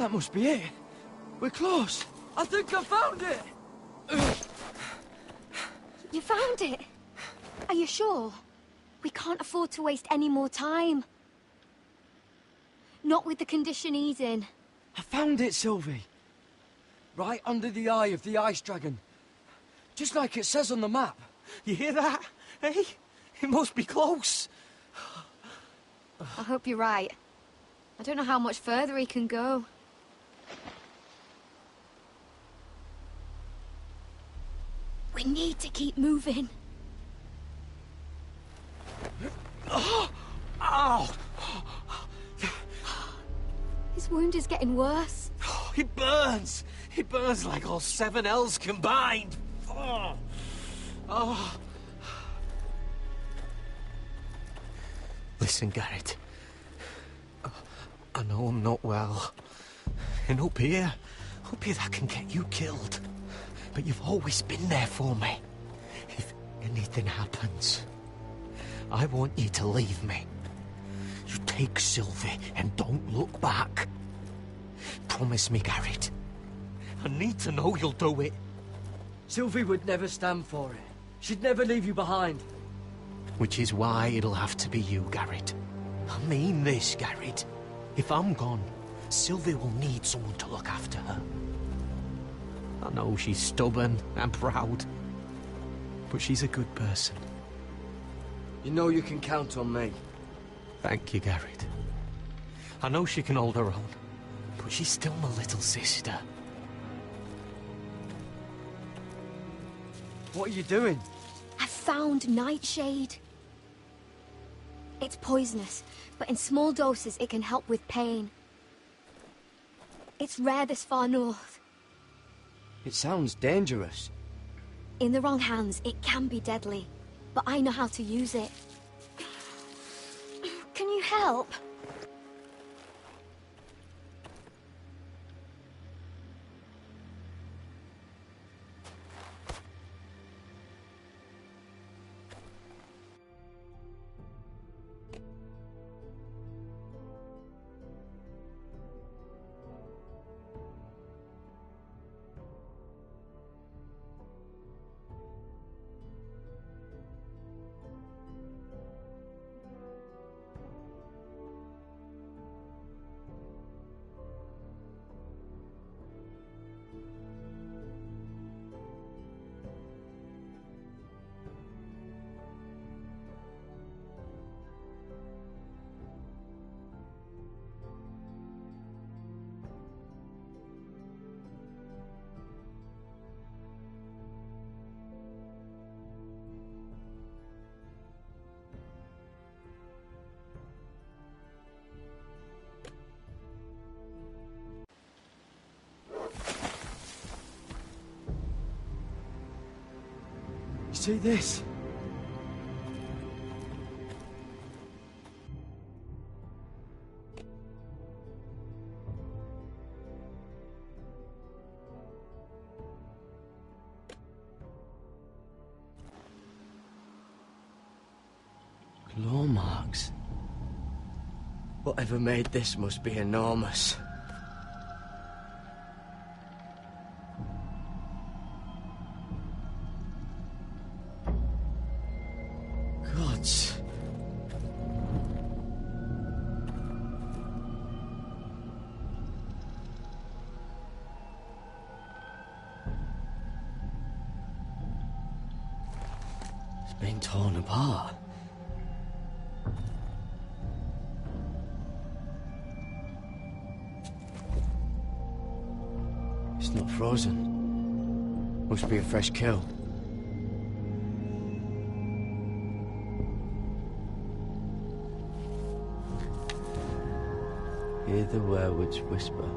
That must be it. We're close. I think I found it! You found it? Are you sure? We can't afford to waste any more time. Not with the condition he's in. I found it, Sylvie. Right under the eye of the ice dragon. Just like it says on the map. You hear that? Hey? It must be close. I hope you're right. I don't know how much further he can go. We need to keep moving. Ow! His wound is getting worse. It burns! It burns like all 7 L's combined! Oh. Listen, Garrett. I know I'm not well. And up here that can get you killed. But you've always been there for me. If anything happens, I want you to leave me. You take Sylvie and don't look back. Promise me, Garrett. I need to know you'll do it. Sylvie would never stand for it. She'd never leave you behind. Which is why it'll have to be you, Garrett. I mean this, Garrett. If I'm gone, Sylvie will need someone to look after her. I know she's stubborn and proud, but she's a good person. You know you can count on me. Thank you, Garrett. I know she can hold her own, but she's still my little sister. What are you doing? I found nightshade. It's poisonous, but in small doses it can help with pain. It's rare this far north. It sounds dangerous. In the wrong hands, it can be deadly, but I know how to use it. Can you help? See this? Claw marks. Whatever made this must be enormous. Gods. It's been torn apart. It's not frozen. Must be a fresh kill. Hear the werewolves whisper.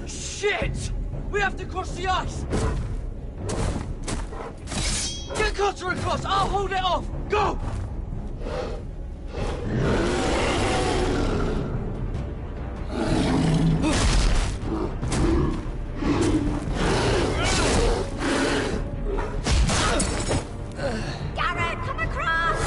Shit! We have to cross the ice! cutter across! I'll hold it off! Go! Garrett, come across!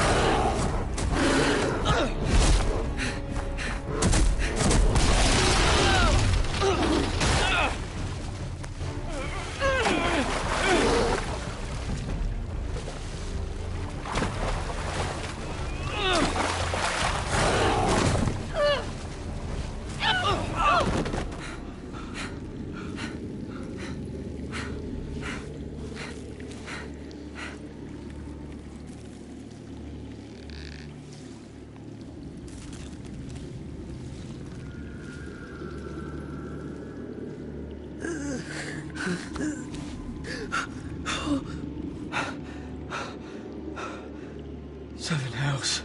Seven hells.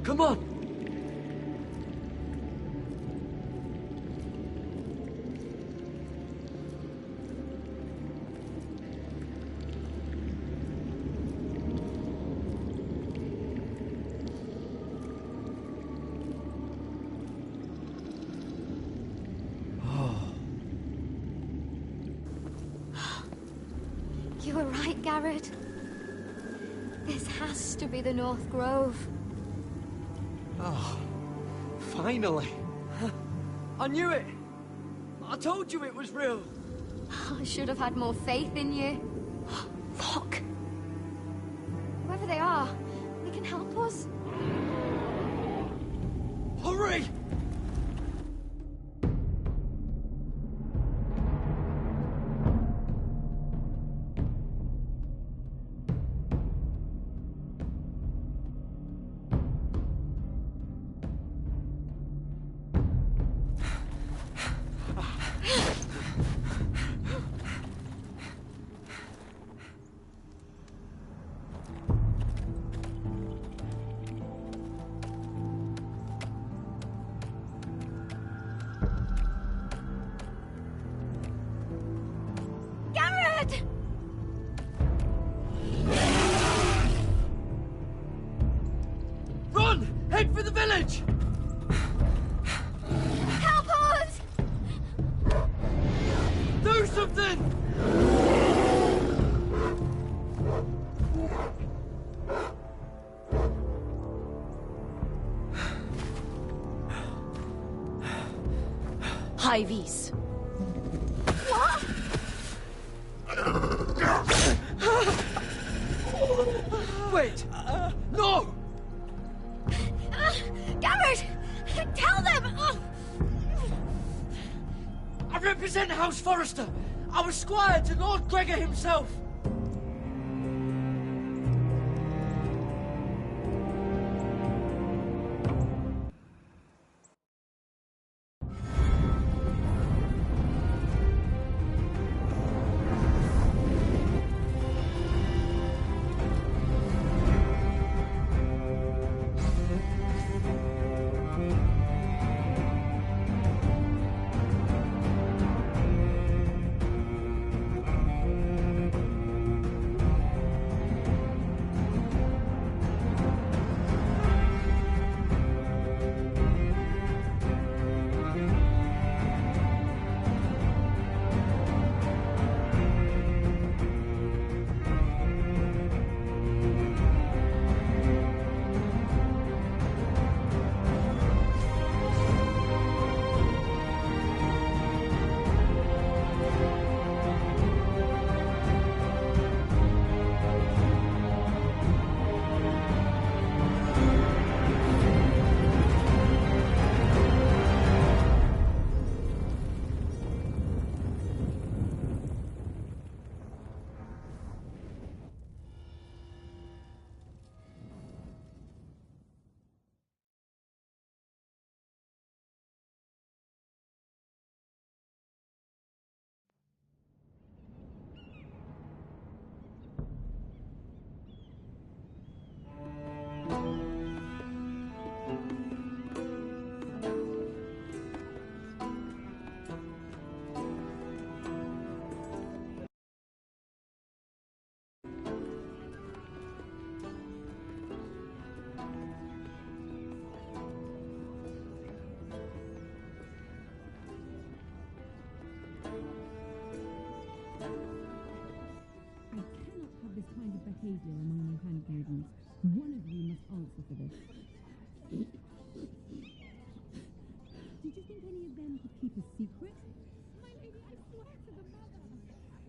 Come on! You were right, Garrett. This has to be the North Grove. Oh, finally. I knew it! I told you it was real! I should have had more faith in you. Look! Whoever they are, they can help us. Hurry! Garrett! Run! Head for the village! Help us! Do something! High-vis. What? Wait! No! Garrett! Tell them! I represent House Forrester! I was squire to Lord Gregor himself! kind of behavior among your handmaidens. One of you must answer for this. Did you think any of them could keep a secret? My lady, I swear to the mother,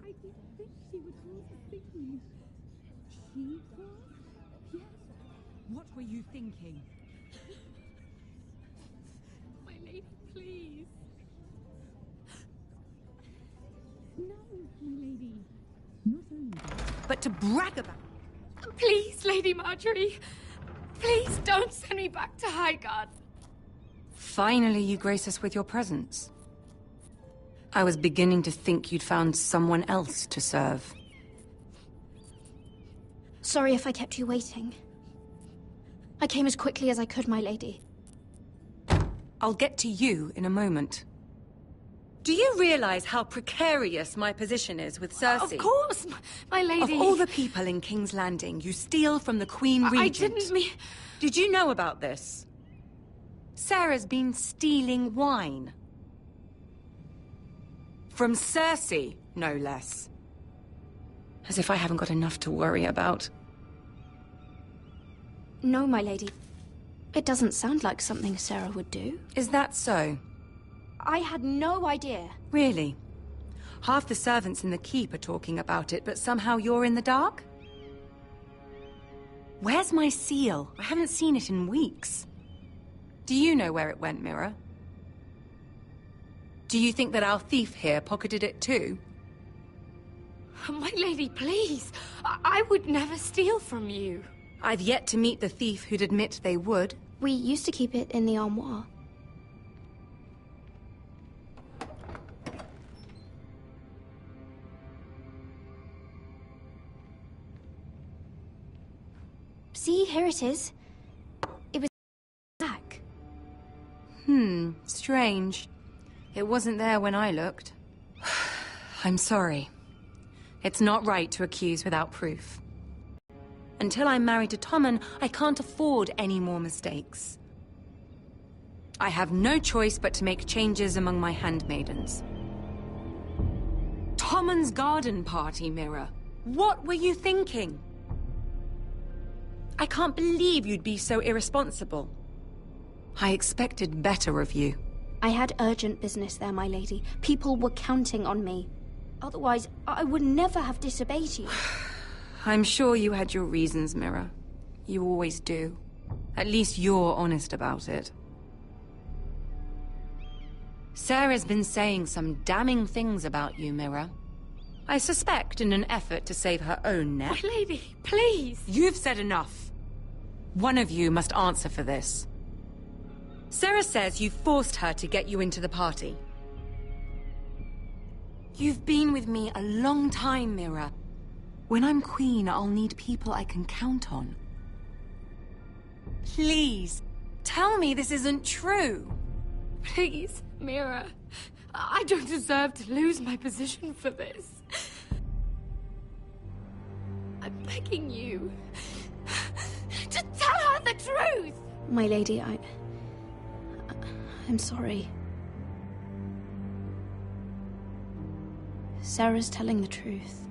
I didn't think she would cause a scene. She was? Yes. What were you thinking? My lady, please. No, my lady. Not only that. But to brag about... Please, Lady Marjorie. Please don't send me back to Highgarden. Finally, you grace us with your presence. I was beginning to think you'd found someone else to serve. Sorry if I kept you waiting. I came as quickly as I could, my lady. I'll get to you in a moment. Do you realize how precarious my position is with Cersei? Of course, my lady. Of all the people in King's Landing, you steal from the Queen Regent. I didn't mean... Did you know about this? Sarah's been stealing wine. From Cersei, no less. As if I haven't got enough to worry about. No, my lady. It doesn't sound like something Sarah would do. Is that so? I had no idea. Really? Half the servants in the keep are talking about it, but somehow you're in the dark? Where's my seal? I haven't seen it in weeks. Do you know where it went, Mira? Do you think that our thief here pocketed it too? My lady, please. I would never steal from you. I've yet to meet the thief who'd admit they would. We used to keep it in the armoire. See, here it is. It was back. Strange. It wasn't there when I looked. I'm sorry. It's not right to accuse without proof. Until I'm married to Tommen, I can't afford any more mistakes. I have no choice but to make changes among my handmaidens. Tommen's garden party, Mira. What were you thinking? I can't believe you'd be so irresponsible. I expected better of you. I had urgent business there, my lady. People were counting on me. Otherwise, I would never have disobeyed you. I'm sure you had your reasons, Mira. You always do. At least you're honest about it. Sarah's been saying some damning things about you, Mira. I suspect in an effort to save her own neck. My lady, please. You've said enough. One of you must answer for this. Sarah says you forced her to get you into the party. You've been with me a long time, Mira. When I'm queen, I'll need people I can count on. Please, tell me this isn't true. Please, Mira. I don't deserve to lose my position for this. I'm begging you. To tell her the truth! My lady, I'm sorry. Sarah's telling the truth.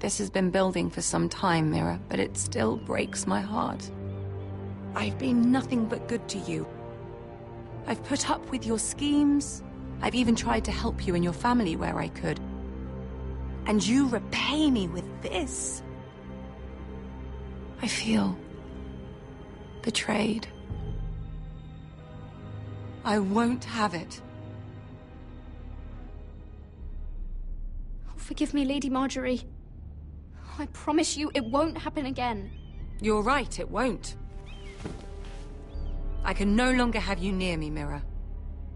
This has been building for some time, Mira, but it still breaks my heart. I've been nothing but good to you. I've put up with your schemes. I've even tried to help you and your family where I could. And you repay me with this. I feel betrayed. I won't have it. Oh, forgive me, Lady Marjorie. I promise you it won't happen again. You're right, it won't. I can no longer have you near me, Mira.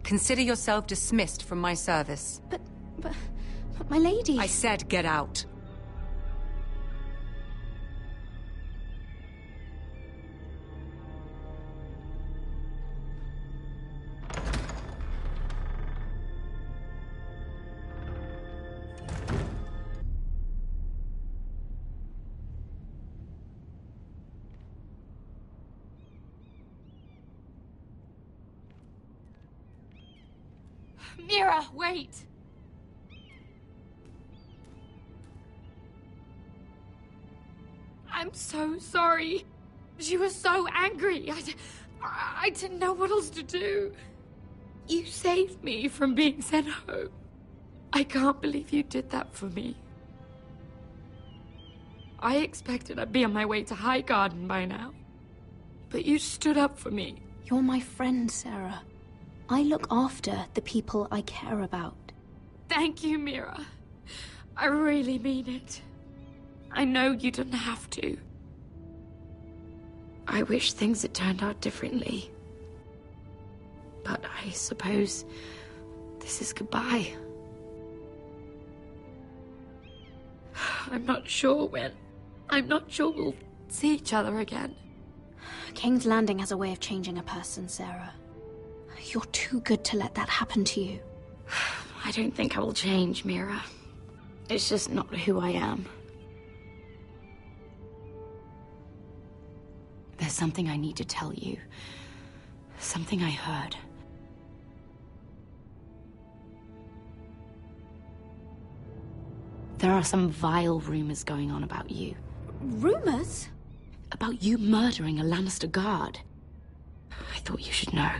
Consider yourself dismissed from my service. But my lady... I said get out. Mira, wait! so sorry. She was so angry. I didn't know what else to do. You saved me from being sent home. I can't believe you did that for me. I expected I'd be on my way to High Garden by now. But you stood up for me. You're my friend, Sarah. I look after the people I care about. Thank you, Mira. I really mean it. I know you didn't have to. I wish things had turned out differently. But I suppose this is goodbye. I'm not sure when. I'm not sure we'll see each other again. King's Landing has a way of changing a person, Sarah. You're too good to let that happen to you. I don't think I will change, Mira. It's just not who I am. There's something I need to tell you. Something I heard. There are some vile rumors going on about you. Rumors? About you murdering a Lannister guard. I thought you should know.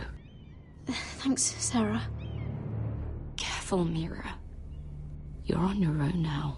Thanks, Sarah. Careful, Mira. You're on your own now.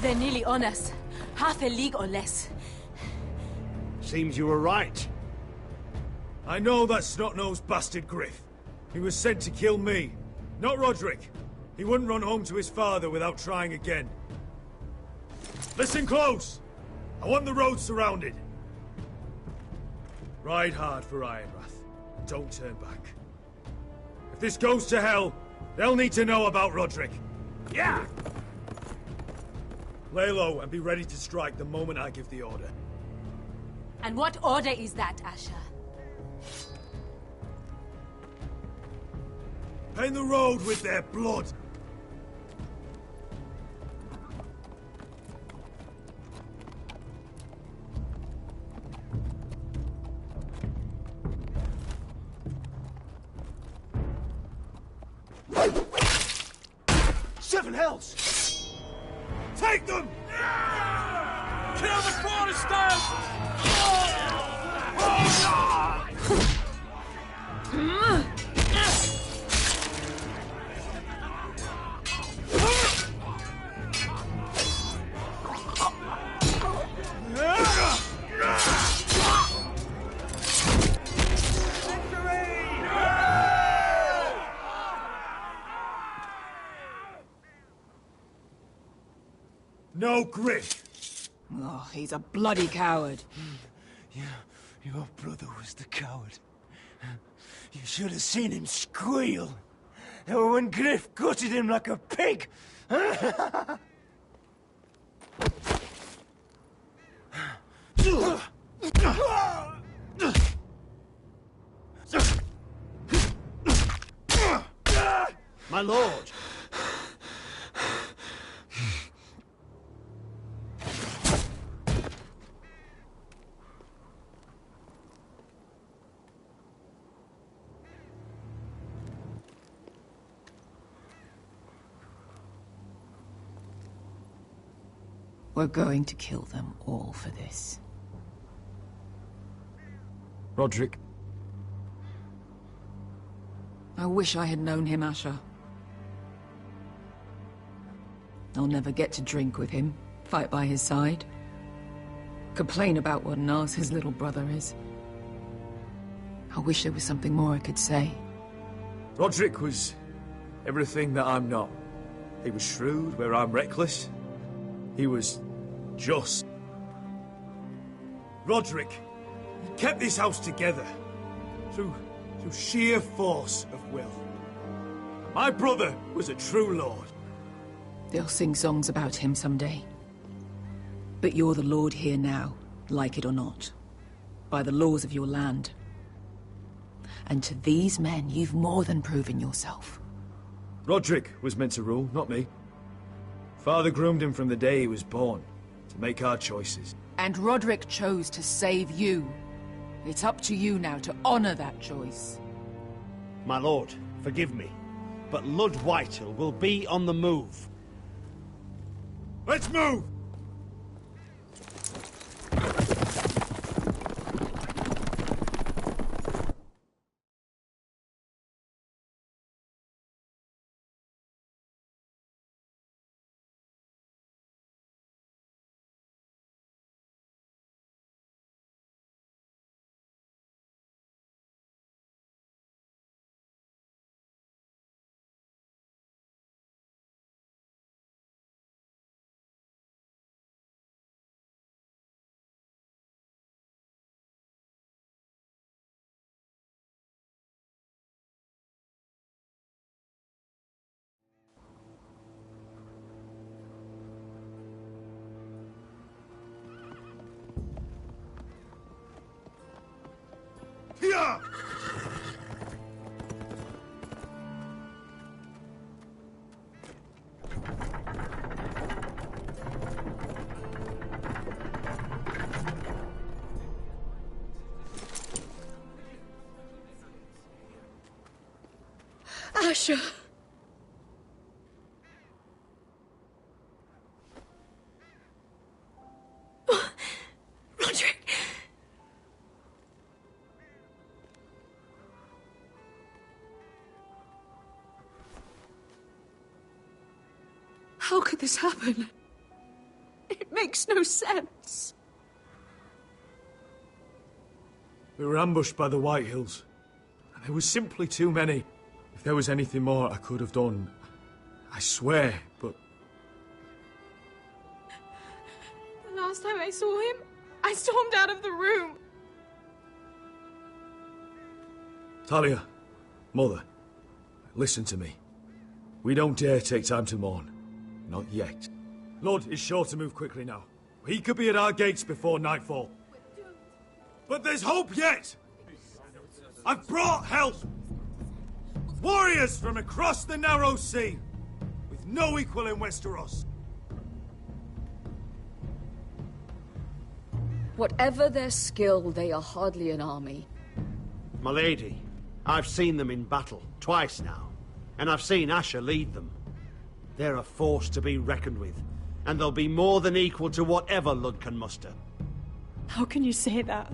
They're nearly on us. Half a league or less. Seems you were right. I know that snot-nosed bastard Griff. He was sent to kill me, not Roderick. He wouldn't run home to his father without trying again. Listen close! I want the road surrounded. Ride hard for Ironrath. Don't turn back. If this goes to hell, they'll need to know about Roderick. Yeah! Lay low and be ready to strike the moment I give the order. And what order is that, Asher? Paint the road with their blood. Seven hells! Take them! Kill the foresters! No Griff! Oh, he's a bloody coward. Your brother was the coward. You should have seen him squeal. When Griff gutted him like a pig. My lord! We're going to kill them all for this. Roderick. I wish I had known him, Asher. I'll never get to drink with him, fight by his side, complain about what an arse his little brother is. I wish there was something more I could say. Roderick was everything that I'm not. He was shrewd where I'm reckless. He was just. Roderick, he kept this house together. Through through sheer force of will. My brother was a true lord. They'll sing songs about him someday. But you're the lord here now, like it or not. By the laws of your land. And to these men, you've more than proven yourself. Roderick was meant to rule, not me. Father groomed him from the day he was born, to make our choices. And Roderick chose to save you. It's up to you now to honor that choice. My lord, forgive me, but Lud Whitehill will be on the move. Let's move! Here! Asher! Roderick! How could this happen? It makes no sense. We were ambushed by the Whitehills, and there was simply too many. If there was anything more I could have done, I swear, but... The last time I saw him, I stormed out of the room. Talia, Mother, listen to me. We don't dare take time to mourn. Not yet. Lud is sure to move quickly now. He could be at our gates before nightfall. But there's hope yet! I've brought help! Warriors from across the narrow sea, with no equal in Westeros. Whatever their skill, they are hardly an army. My lady, I've seen them in battle, twice now, and I've seen Asher lead them. They're a force to be reckoned with, and they'll be more than equal to whatever Lud can muster. How can you say that?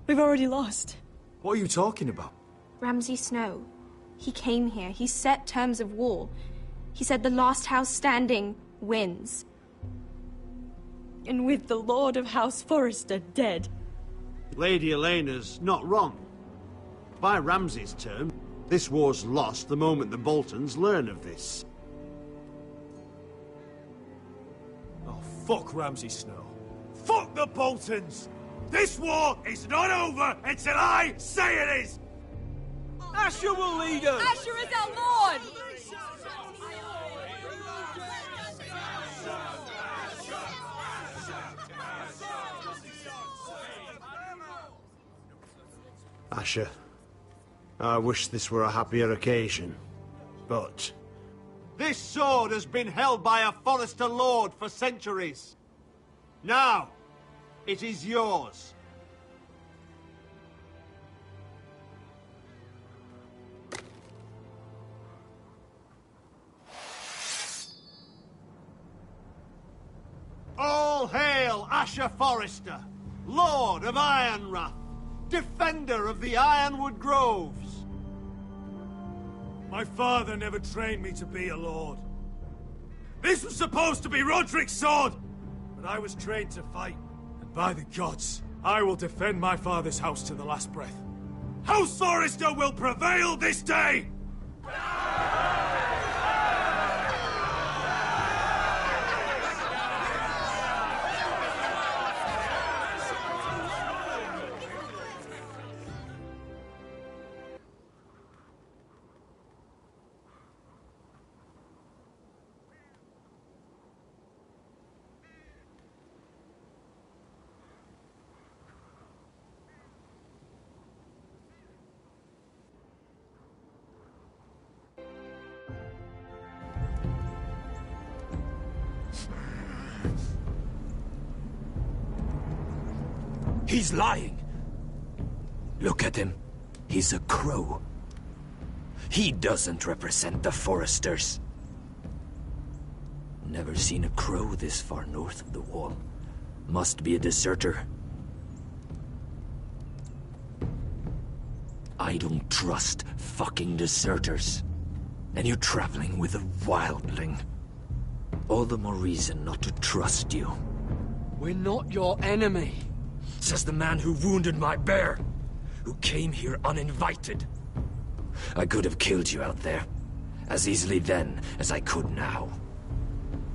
We've already lost. What are you talking about? Ramsay Snow. He came here. He set terms of war. He said the last house standing wins. And with the Lord of House Forrester dead. Lady Elena's not wrong. By Ramsay's term, this war's lost the moment the Boltons learn of this. Oh, fuck Ramsay Snow. Fuck the Boltons! This war is not over until I say it is! Asher will lead us! Asher is our Lord! Asher, I wish this were a happier occasion, but... This sword has been held by a Forrester Lord for centuries. Now, it is yours. All hail Asher Forrester, Lord of Ironrath, defender of the Ironwood Groves. My father never trained me to be a lord. This was supposed to be Roderick's sword, but I was trained to fight. And by the gods, I will defend my father's house to the last breath. House Forrester will prevail this day! He's lying. Look at him. He's a crow. He doesn't represent the Foresters. Never seen a crow this far north of the wall. Must be a deserter. I don't trust fucking deserters. And you're traveling with a wildling. All the more reason not to trust you. We're not your enemy. Says the man who wounded my bear. Who came here uninvited. I could have killed you out there. As easily then as I could now.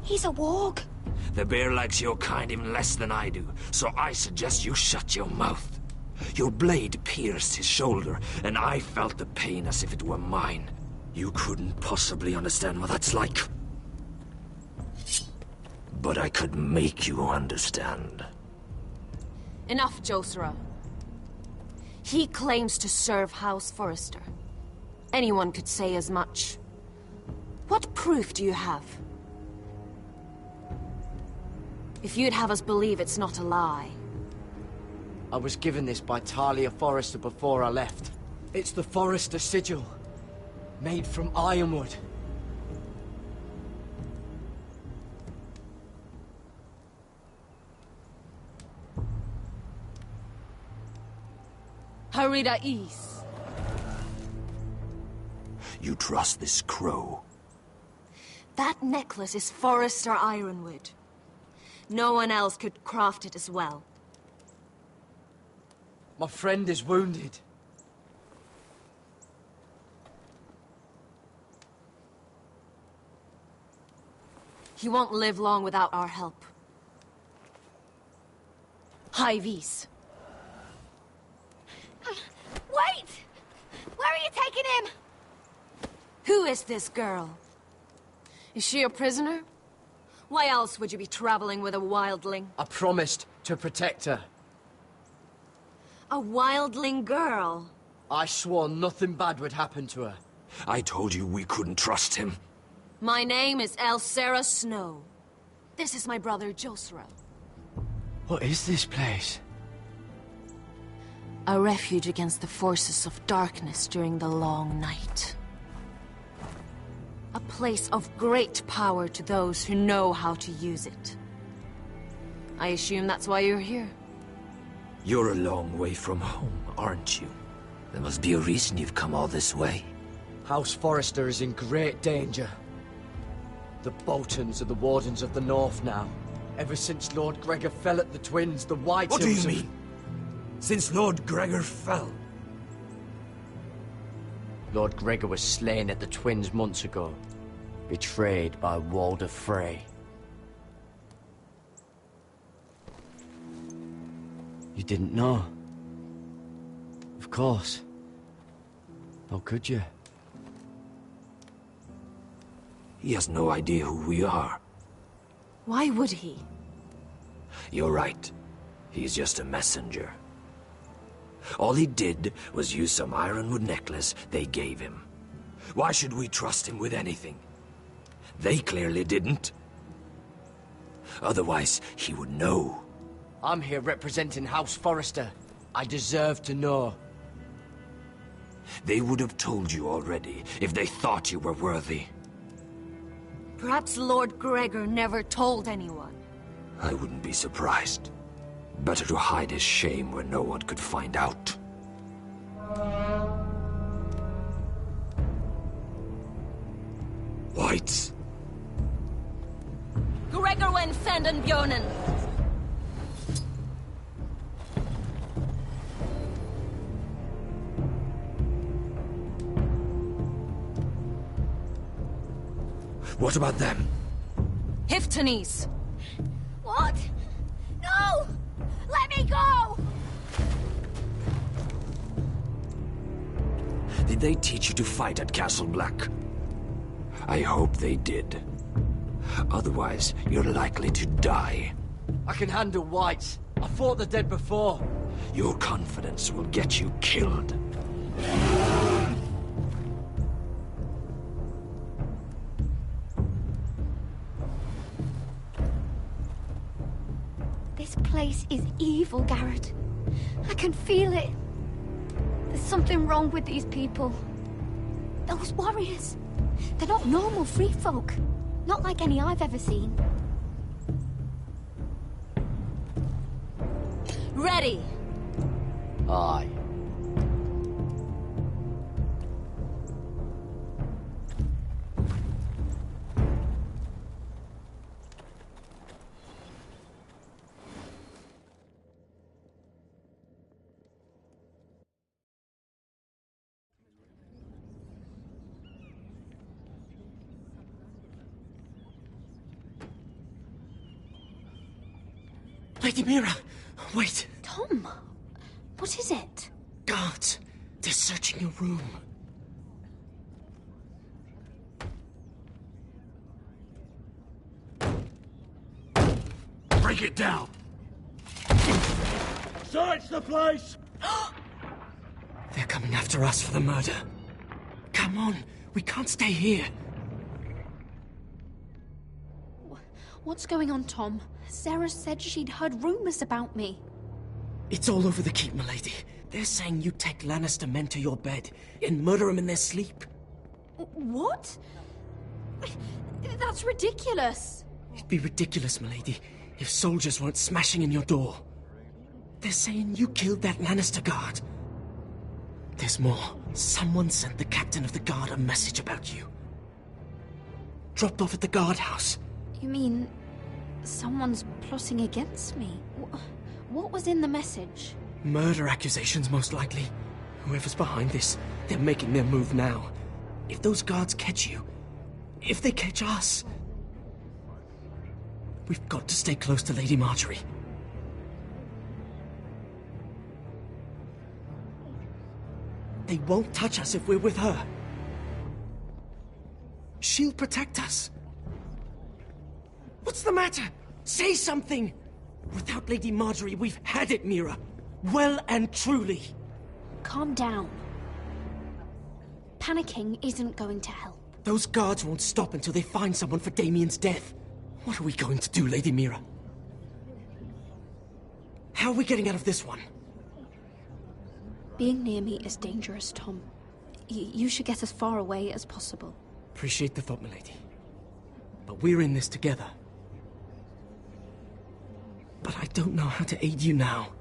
He's a warg. The bear likes your kind even less than I do, so I suggest you shut your mouth. Your blade pierced his shoulder, and I felt the pain as if it were mine. You couldn't possibly understand what that's like. But I could make you understand. Enough, Josera. He claims to serve House Forrester. Anyone could say as much. What proof do you have? If you'd have us believe it's not a lie. I was given this by Talia Forrester before I left. It's the Forrester sigil. Made from ironwood. Harida East. You trust this crow? That necklace is Forrester ironwood. No one else could craft it as well. My friend is wounded. He won't live long without our help. High Vis. Wait! Where are you taking him? Who is this girl? Is she a prisoner? Why else would you be traveling with a wildling? I promised to protect her. A wildling girl? I swore nothing bad would happen to her. I told you we couldn't trust him. My name is Elsera Snow. This is my brother Josera. What is this place? A refuge against the forces of darkness during the long night. A place of great power to those who know how to use it. I assume that's why you're here. You're a long way from home, aren't you? There must be a reason you've come all this way. House Forrester is in great danger. The Boltons are the Wardens of the North now. Ever since Lord Gregor fell at the Twins, the White What do you Hills mean? Since Lord Gregor fell? Lord Gregor was slain at the Twins months ago. Betrayed by Walder Frey. You didn't know? Of course. How could you? He has no idea who we are. Why would he? You're right. He's just a messenger. All he did was use some ironwood necklace they gave him. Why should we trust him with anything? They clearly didn't. Otherwise, he would know. I'm here representing House Forrester. I deserve to know. They would have told you already if they thought you were worthy. Perhaps Lord Gregor never told anyone. I wouldn't be surprised. Better to hide his shame where no one could find out. Whites. Gregor wen fenden bjonen. What about them? Hiftanis. What? No! Let me go! Did they teach you to fight at Castle Black? I hope they did. Otherwise, you're likely to die. I can handle Whites. I fought the dead before. Your confidence will get you killed. place is evil, Garrett. I can feel it. There's something wrong with these people. Those warriors. They're not normal free folk. Not like any I've ever seen. Ready! Aye. Lady Mira, wait. Tom, what is it? Guards, they're searching your room. Break it down! Search the place! They're coming after us for the murder. Come on, we can't stay here. What's going on, Tom? Sarah said she'd heard rumors about me. It's all over the keep, milady. They're saying you take Lannister men to your bed and murder them in their sleep. What? That's ridiculous. It'd be ridiculous, milady, if soldiers weren't smashing in your door. They're saying you killed that Lannister guard. There's more. Someone sent the captain of the guard a message about you. Dropped off at the guardhouse. You mean someone's plotting against me? What was in the message? Murder accusations, most likely. Whoever's behind this, they're making their move now. If those guards catch you, if they catch us, we've got to stay close to Lady Marjorie. They won't touch us if we're with her. She'll protect us. What's the matter? Say something! Without Lady Marjorie, we've had it, Mira. Well and truly. Calm down. Panicking isn't going to help. Those guards won't stop until they find someone for Damien's death. What are we going to do, Lady Mira? How are we getting out of this one? Being near me is dangerous, Tom. You should get as far away as possible. Appreciate the thought, milady. But we're in this together. But I don't know how to aid you now.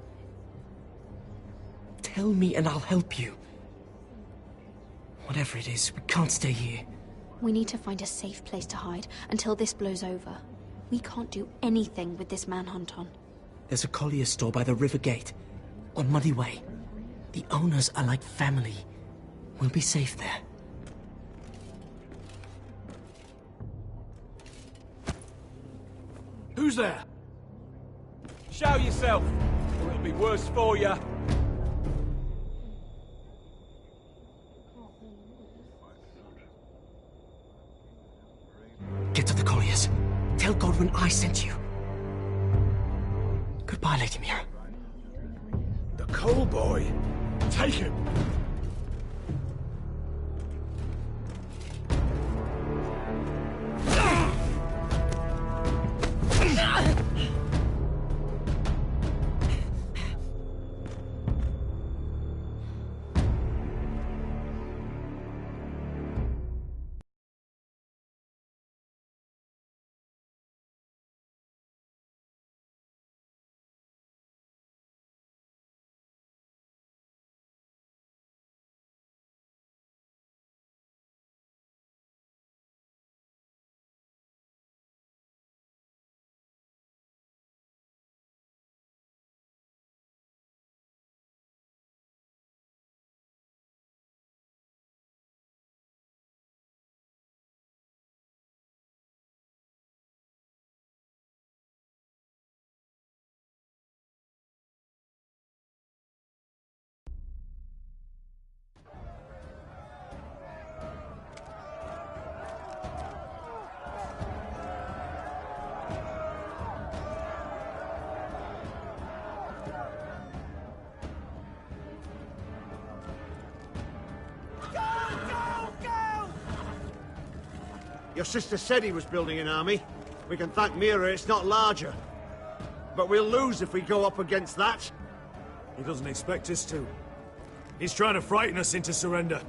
Tell me and I'll help you. Whatever it is, we can't stay here. We need to find a safe place to hide until this blows over. We can't do anything with this manhunt on. There's a collier store by the river gate, on Muddy Way. The owners are like family. We'll be safe there. Who's there? Show yourself, or it'll be worse for you. Get to the colliers. Tell Godwin I sent you. Goodbye, Lady Mira. The coal boy. Take him. Your sister said he was building an army. We can thank Mira it's not larger. but we'll lose if we go up against that. He doesn't expect us to. He's trying to frighten us into surrender.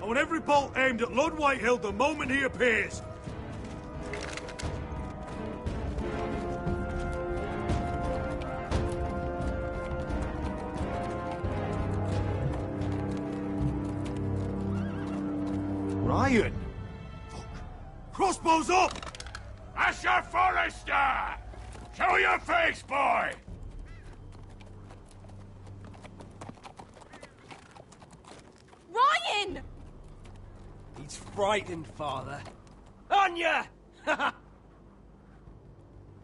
I want every bolt aimed at Lord Whitehill the moment he appears. Ryan! Fuck. Crossbows up! Asher Forrester! Show your face, boy! Ryan! He's frightened, Father. On ya!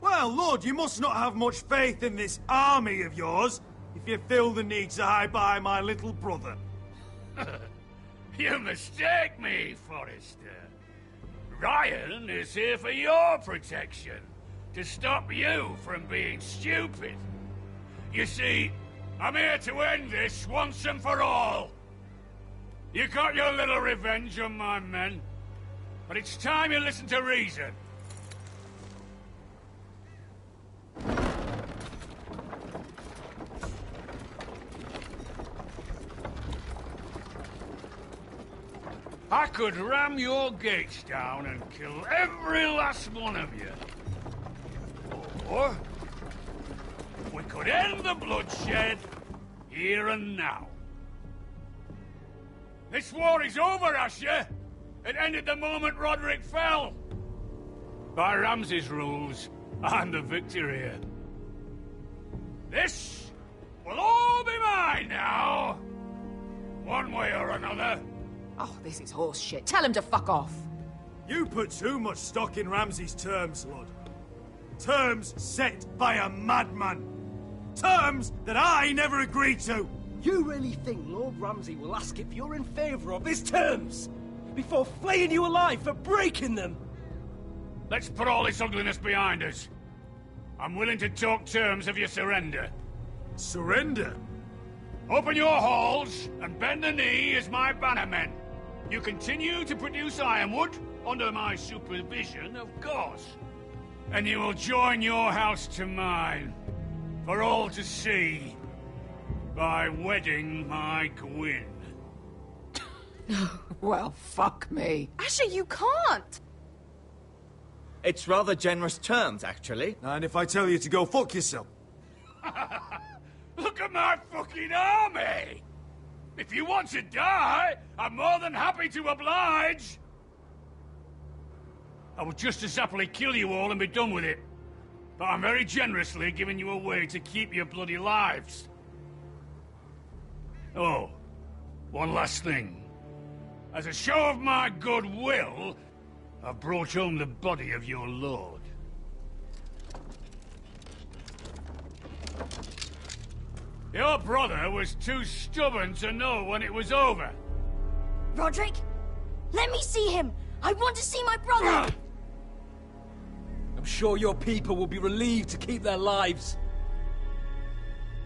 Well, Lord, you must not have much faith in this army of yours if you feel the need to hide behind my little brother. You mistake me, Forrester. Ryan is here for your protection, to stop you from being stupid. You see, I'm here to end this once and for all. You got your little revenge on my men, but it's time you listen to reason. I could ram your gates down and kill every last one of you. Or we could end the bloodshed here and now. This war is over, Asher. It ended the moment Roderick fell. By Ramsay's rules, I'm the victor here. This will all be mine now. One way or another. Oh, this is horse shit. Tell him to fuck off. You put too much stock in Ramsay's terms, Lord. Terms set by a madman. Terms that I never agreed to. You really think Lord Ramsay will ask if you're in favour of his terms before flaying you alive for breaking them? Let's put all this ugliness behind us. I'm willing to talk terms if you surrender. Surrender? Open your halls and bend the knee as my bannermen. You continue to produce ironwood under my supervision, of course. And you will join your house to mine, for all to see, by wedding my Gwyn. Well, fuck me. Asher, you can't! It's rather generous terms, actually. And if I tell you to go fuck yourself? Look at my fucking army! If you want to die, I'm more than happy to oblige! I would just as happily kill you all and be done with it. But I'm very generously giving you a way to keep your bloody lives. Oh, one last thing. As a show of my goodwill, I've brought home the body of your lord. Your brother was too stubborn to know when it was over. Roderick, let me see him. I want to see my brother. I'm sure your people will be relieved to keep their lives.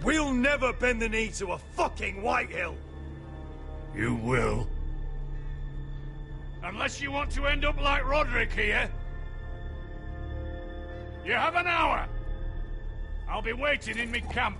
We'll never bend the knee to a fucking Whitehill. You will. Unless you want to end up like Roderick here. You have an hour. I'll be waiting in my camp.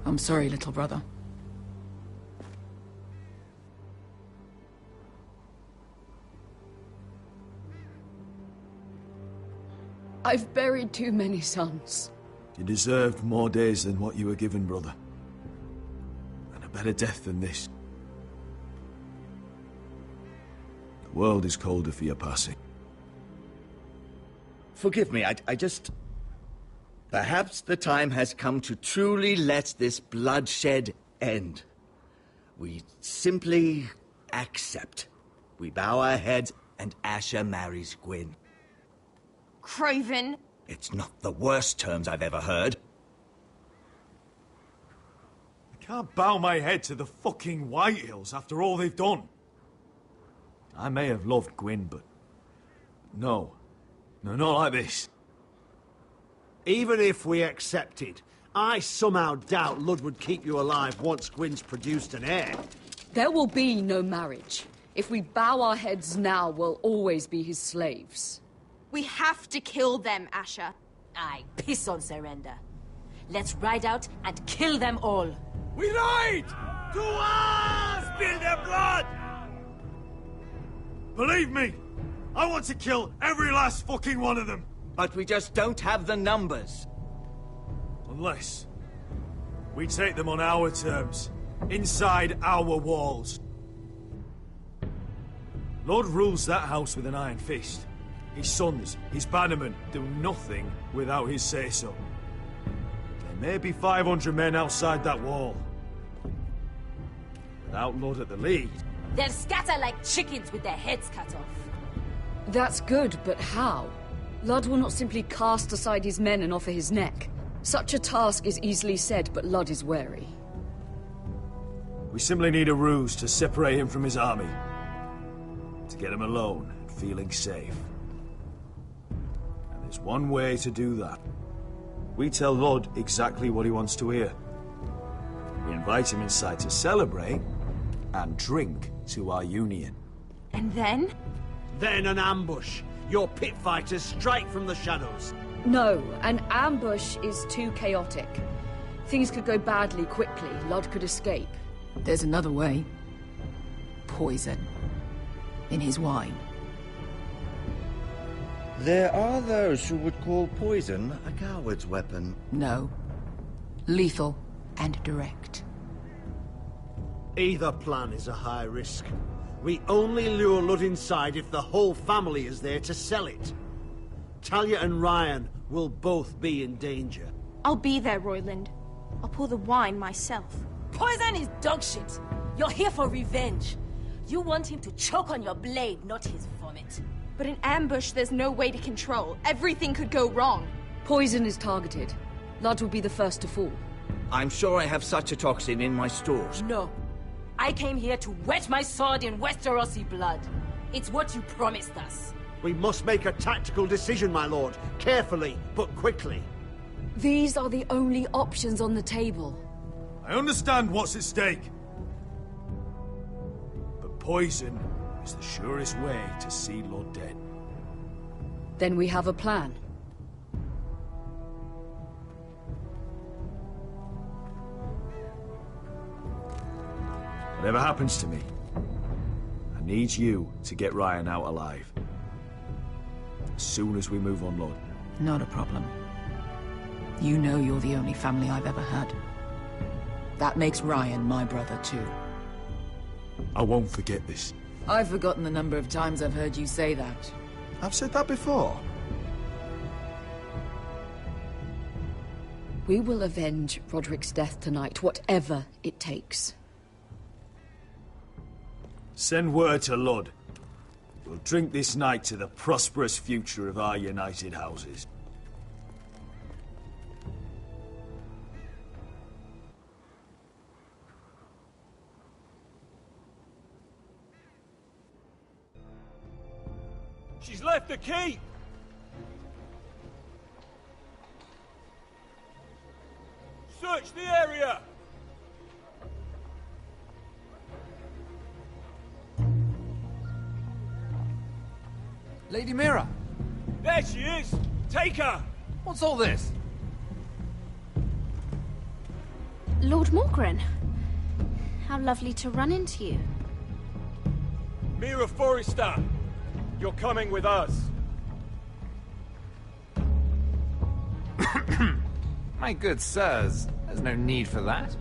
I'm sorry, little brother. I've buried too many sons. You deserved more days than what you were given, brother. And a better death than this. The world is colder for your passing. Forgive me, I just... Perhaps the time has come to truly let this bloodshed end. We simply accept. We bow our heads and Asher marries Gwyn. Craven! It's not the worst terms I've ever heard. I can't bow my head to the fucking Whitehills after all they've done. I may have loved Gwyn, but... No, not like this. Even if we accepted, I somehow doubt Lud would keep you alive once Gwyn's produced an heir. There will be no marriage. If we bow our heads now, we'll always be his slaves. We have to kill them, Asher. Aye, piss on surrender. Let's ride out and kill them all. We ride! To us! Spill their blood! Believe me, I want to kill every last fucking one of them. But we just don't have the numbers. Unless we take them on our terms, inside our walls. Lord rules that house with an iron fist. His sons, his bannermen, do nothing without his say-so. There may be 500 men outside that wall. Without Lord at the lead... They'll scatter like chickens with their heads cut off. That's good, but how? Lud will not simply cast aside his men and offer his neck. Such a task is easily said, but Lud is wary. We simply need a ruse to separate him from his army. To get him alone and feeling safe. And there's one way to do that. We tell Lud exactly what he wants to hear. We invite him inside to celebrate and drink to our union. And then? Then an ambush. Your pit fighters strike from the shadows. No, an ambush is too chaotic. Things could go badly quickly. Lud could escape. There's another way. Poison. In his wine. There are those who would call poison a coward's weapon. No. Lethal and direct. Either plan is a high risk. We only lure Lud inside if the whole family is there to sell it. Talia and Ryan will both be in danger. I'll be there, Royland. I'll pour the wine myself. Poison is dog shit. You're here for revenge. You want him to choke on your blade, not his vomit. But in ambush, there's no way to control. Everything could go wrong. Poison is targeted. Lud will be the first to fall. I'm sure I have such a toxin in my stores. No. I came here to wet my sword in Westerosi blood. It's what you promised us. We must make a tactical decision, my lord. Carefully, but quickly. These are the only options on the table. I understand what's at stake. But poison is the surest way to see Lord dead. Then we have a plan. Whatever happens to me, I need you to get Ryan out alive. As soon as we move on, Lord. Not a problem. You know you're the only family I've ever had. That makes Ryan my brother too. I won't forget this. I've forgotten the number of times I've heard you say that. I've said that before. We will avenge Roderick's death tonight, whatever it takes. Send word to Lud. We'll drink this night to the prosperous future of our united houses. She's left the key! Search the area! Lady Mira! There she is! Take her! What's all this? Lord Morgren. How lovely to run into you. Mira Forrester, you're coming with us. My good sirs, there's no need for that.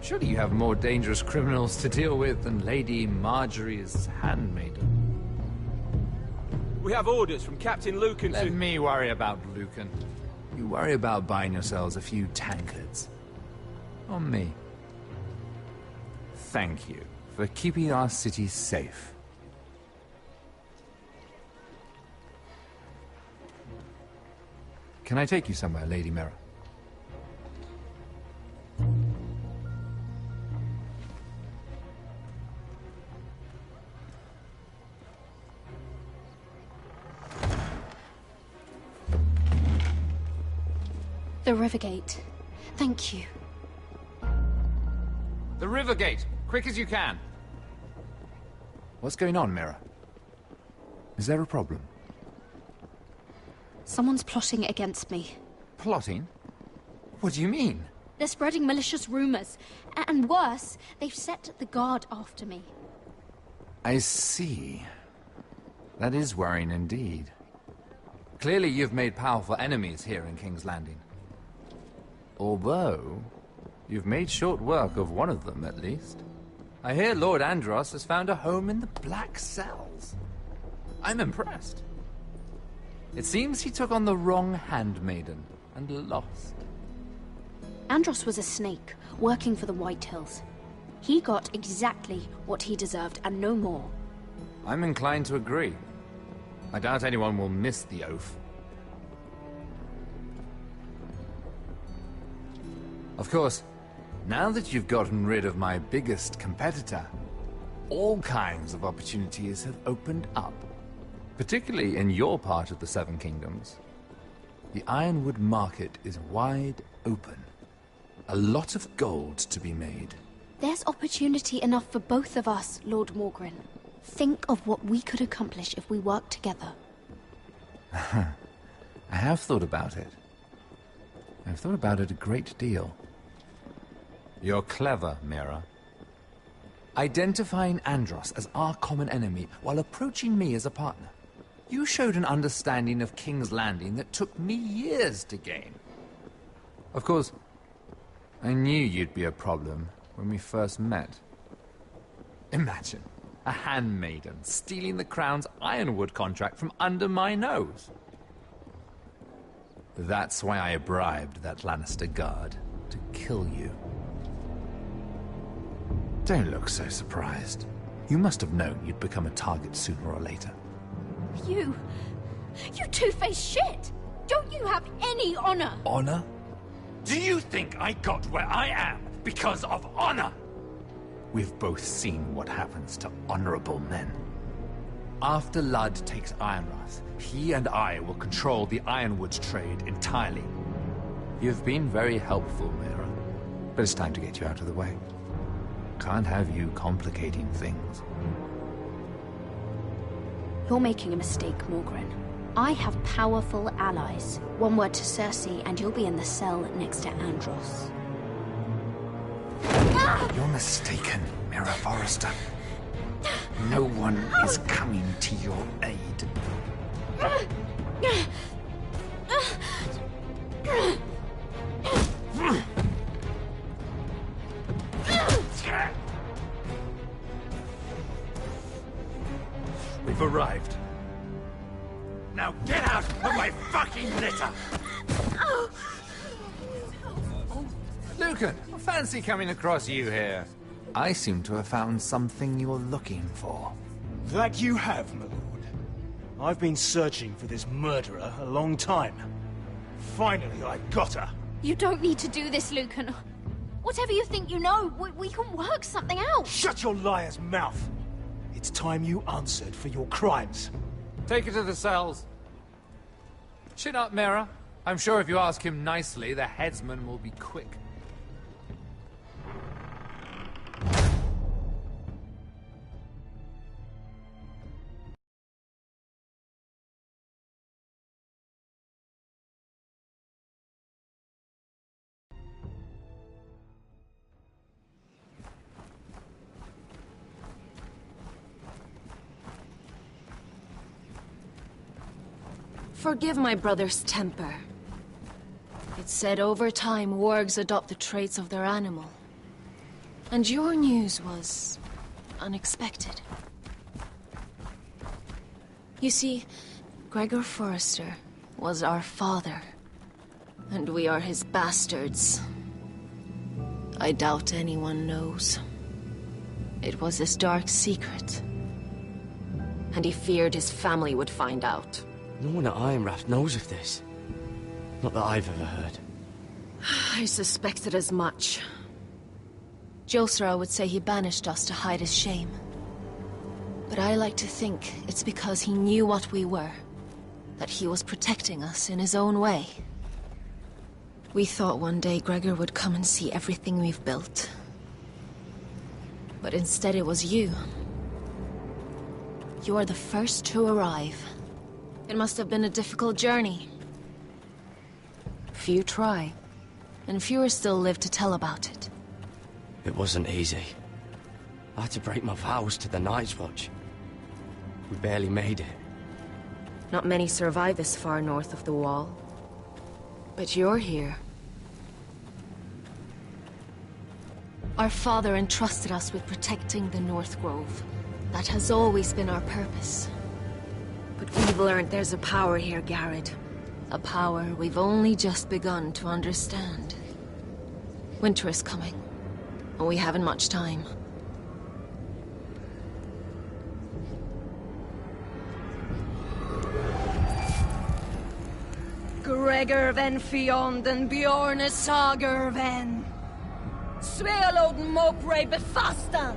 Surely you have more dangerous criminals to deal with than Lady Marjorie's handmaiden. We have orders from Captain Lucan to... Let me worry about Lucan. You worry about buying yourselves a few tankards. On me. Thank you for keeping our city safe. Can I take you somewhere, Lady Mira? The Rivergate. Thank you. The Rivergate! Quick as you can! What's going on, Mira? Is there a problem? Someone's plotting against me. Plotting? What do you mean? They're spreading malicious rumors. And worse, they've set the guard after me. I see. That is worrying indeed. Clearly you've made powerful enemies here in King's Landing. Although, you've made short work of one of them, at least. I hear Lord Andros has found a home in the Black Cells. I'm impressed. It seems he took on the wrong handmaiden and lost. Andros was a snake, working for the White Hills. He got exactly what he deserved, and no more. I'm inclined to agree. I doubt anyone will miss the oath. Of course, now that you've gotten rid of my biggest competitor, all kinds of opportunities have opened up. Particularly in your part of the Seven Kingdoms. The Ironwood market is wide open. A lot of gold to be made. There's opportunity enough for both of us, Lord Morgren. Think of what we could accomplish if we worked together. I have thought about it. I've thought about it a great deal. You're clever, Mira. Identifying Andros as our common enemy while approaching me as a partner. You showed an understanding of King's Landing that took me years to gain. Of course, I knew you'd be a problem when we first met. Imagine a handmaiden stealing the Crown's Ironwood contract from under my nose. That's why I bribed that Lannister guard to kill you. Don't look so surprised. You must have known you'd become a target sooner or later. You two-faced shit! Don't you have any honor? Honor? Do you think I got where I am because of honor? We've both seen what happens to honorable men. After Ludd takes Ironrath, he and I will control the Ironwood trade entirely. You've been very helpful, Mira, but it's time to get you out of the way. Can't have you complicating things. You're making a mistake, Morgren. I have powerful allies. One word to Cersei, and you'll be in the cell next to Andros. You're mistaken, Mira Forrester. No one is coming to your aid. We've arrived. Now get out of my fucking litter! Lucan, I fancy coming across you here. I seem to have found something you're looking for. That you have, my lord. I've been searching for this murderer a long time. Finally, I got her. You don't need to do this, Lucan. Whatever you think you know, we can work something out. Shut your liar's mouth! It's time you answered for your crimes. Take her to the cells. Chin up, Mira. I'm sure if you ask him nicely, the headsman will be quick. Forgive my brother's temper. It's said over time, wargs adopt the traits of their animal. And your news was unexpected. You see, Gregor Forrester was our father, and we are his bastards. I doubt anyone knows. It was his dark secret, and he feared his family would find out. No one at Ironraft knows of this. Not that I've ever heard. I suspected as much. Josra would say he banished us to hide his shame. But I like to think it's because he knew what we were. That he was protecting us in his own way. We thought one day Gregor would come and see everything we've built. But instead it was you. You are the first to arrive. It must have been a difficult journey. Few try, and fewer still live to tell about it. It wasn't easy. I had to break my vows to the Night's Watch. We barely made it. Not many survive this far north of the Wall. But you're here. Our father entrusted us with protecting the North Grove. That has always been our purpose. But we've learned there's a power here, Garrett. A power we've only just begun to understand. Winter is coming, and we haven't much time. Gregor ven Fionden Bjorne Sager ven Svealoden Mopre befastan.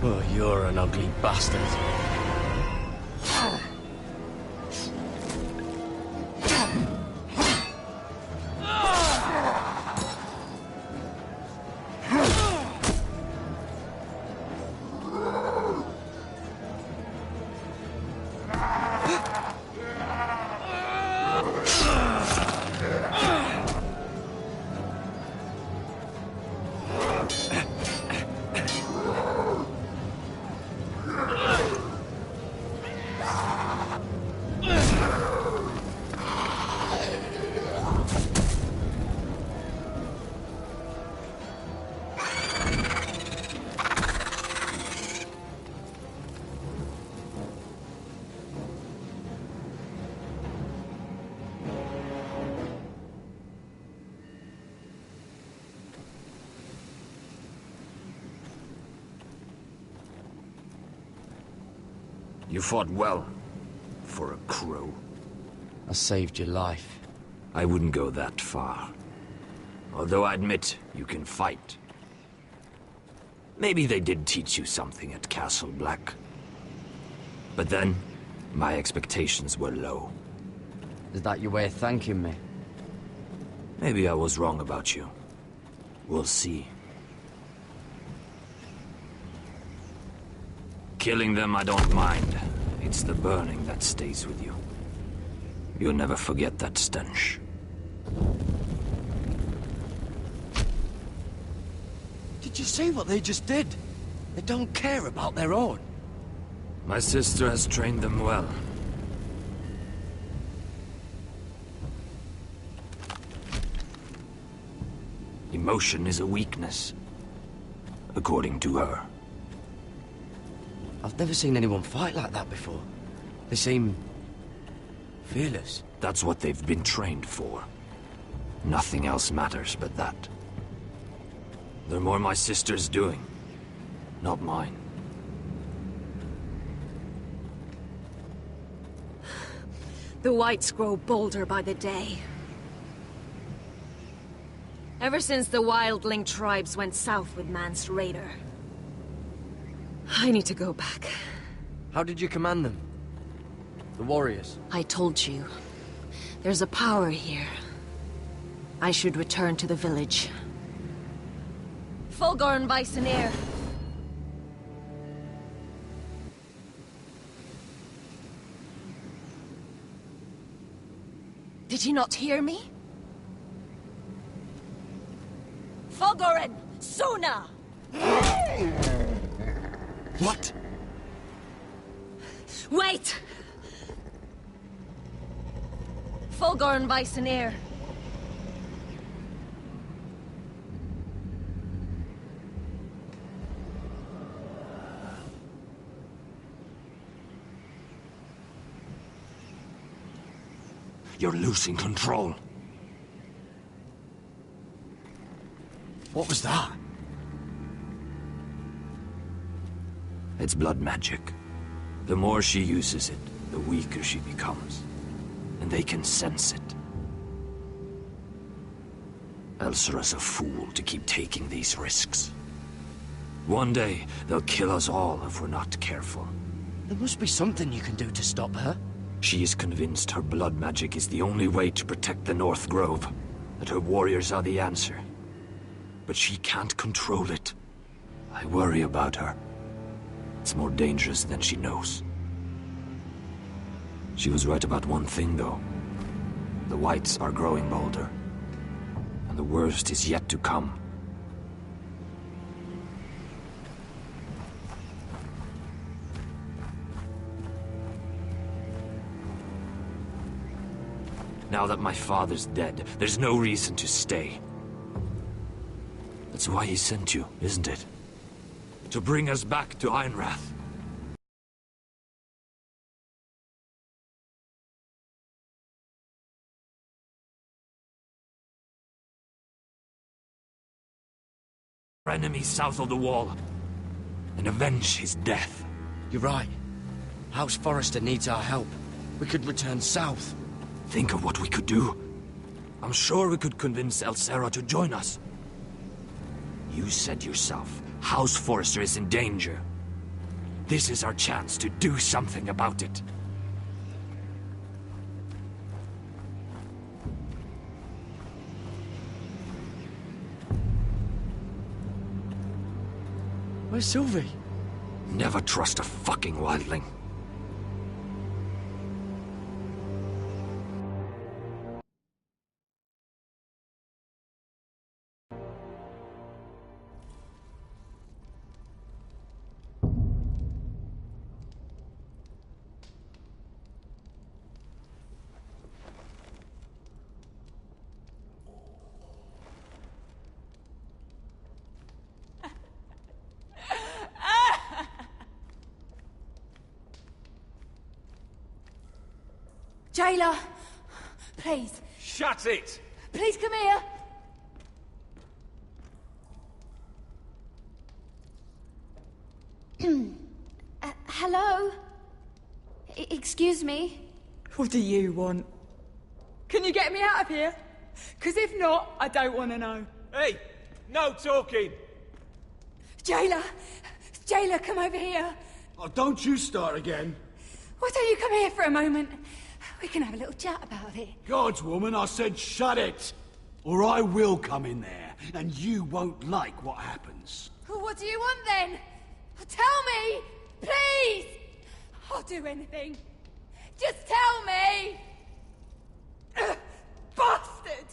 Oh, you're an ugly bastard. You fought well. For a crow. I saved your life. I wouldn't go that far. Although I admit, you can fight. Maybe they did teach you something at Castle Black. But then, my expectations were low. Is that your way of thanking me? Maybe I was wrong about you. We'll see. Killing them I don't mind. It's the burning that stays with you. You'll never forget that stench. Did you see what they just did? They don't care about their own. My sister has trained them well. Emotion is a weakness, according to her. I've never seen anyone fight like that before. They seem... fearless. That's what they've been trained for. Nothing else matters but that. They're more my sister's doing, not mine. The whites grow bolder by the day. Ever since the wildling tribes went south with Mance Raider. I need to go back. How did you command them? The warriors? I told you. There's a power here. I should return to the village. Fulgorn Viceneer. Did you not hear me? Fulgorin! Suna! What? Wait! Fulgorn Viceneer. You're losing control. What was that? It's blood magic. The more she uses it, the weaker she becomes. And they can sense it. Elsera's a fool to keep taking these risks. One day, they'll kill us all if we're not careful. There must be something you can do to stop her. She is convinced her blood magic is the only way to protect the North Grove, that her warriors are the answer. But she can't control it. I worry about her. It's more dangerous than she knows. She was right about one thing, though. The whites are growing bolder. And the worst is yet to come. Now that my father's dead, there's no reason to stay. That's why he sent you, isn't it? To bring us back to Ironrath. Our enemy south of the wall, and avenge his death. You're right. House Forrester needs our help. We could return south. Think of what we could do. I'm sure we could convince Elsera to join us. You said yourself, House Forrester is in danger. This is our chance to do something about it. Where's Sylvie? Never trust a fucking wildling. Jailer, please. Shut it! Please come here. Hello? Excuse me? What do you want? Can you get me out of here? Because if not, I don't want to know. Hey! No talking! Jailer! Jailer, come over here! Oh, don't you start again. Why don't you come here for a moment? We can have a little chat about it. Gods, woman, I said shut it! Or I will come in there, and you won't like what happens. Well, what do you want then? Tell me! Please! I'll do anything. Just tell me! Bastard!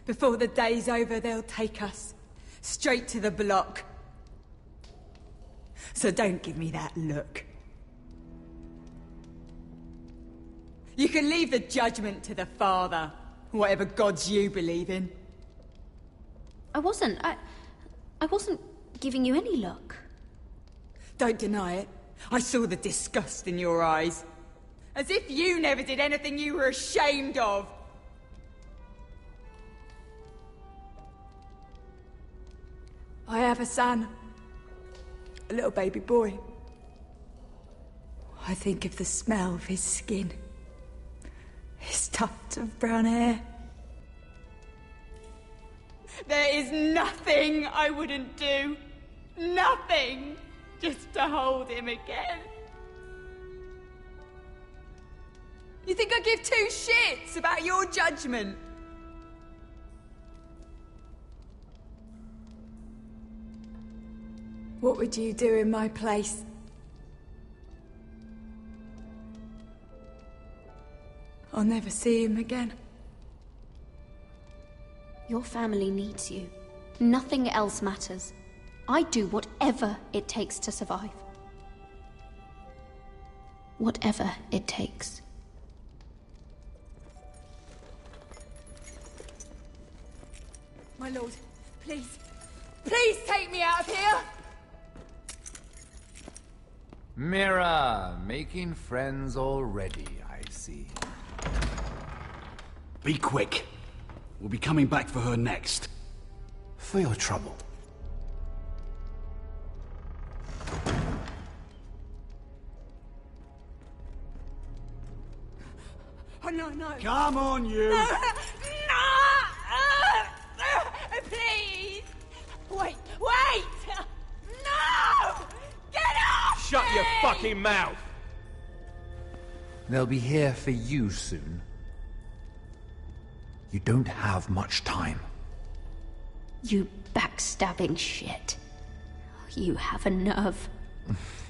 Before the day's over, they'll take us straight to the block. So don't give me that look. You can leave the judgment to the Father, whatever gods you believe in. I wasn't giving you any look. Don't deny it. I saw the disgust in your eyes. As if you never did anything you were ashamed of. I have a son. A little baby boy. I think of the smell of his skin. His tuft of brown hair. There is nothing I wouldn't do. Nothing! Just to hold him again. You think I give two shits about your judgment? What would you do in my place? I'll never see him again. Your family needs you. Nothing else matters. I'd do whatever it takes to survive. Whatever it takes. My lord, please. Please take me out of here! Mira, making friends already, I see. Be quick. We'll be coming back for her next. For your trouble. Oh, no, no. Come on, you! No! Please! Wait! No! Get off Shut me! your fucking mouth! They'll be here for you soon. You don't have much time. You backstabbing shit. You have a nerve.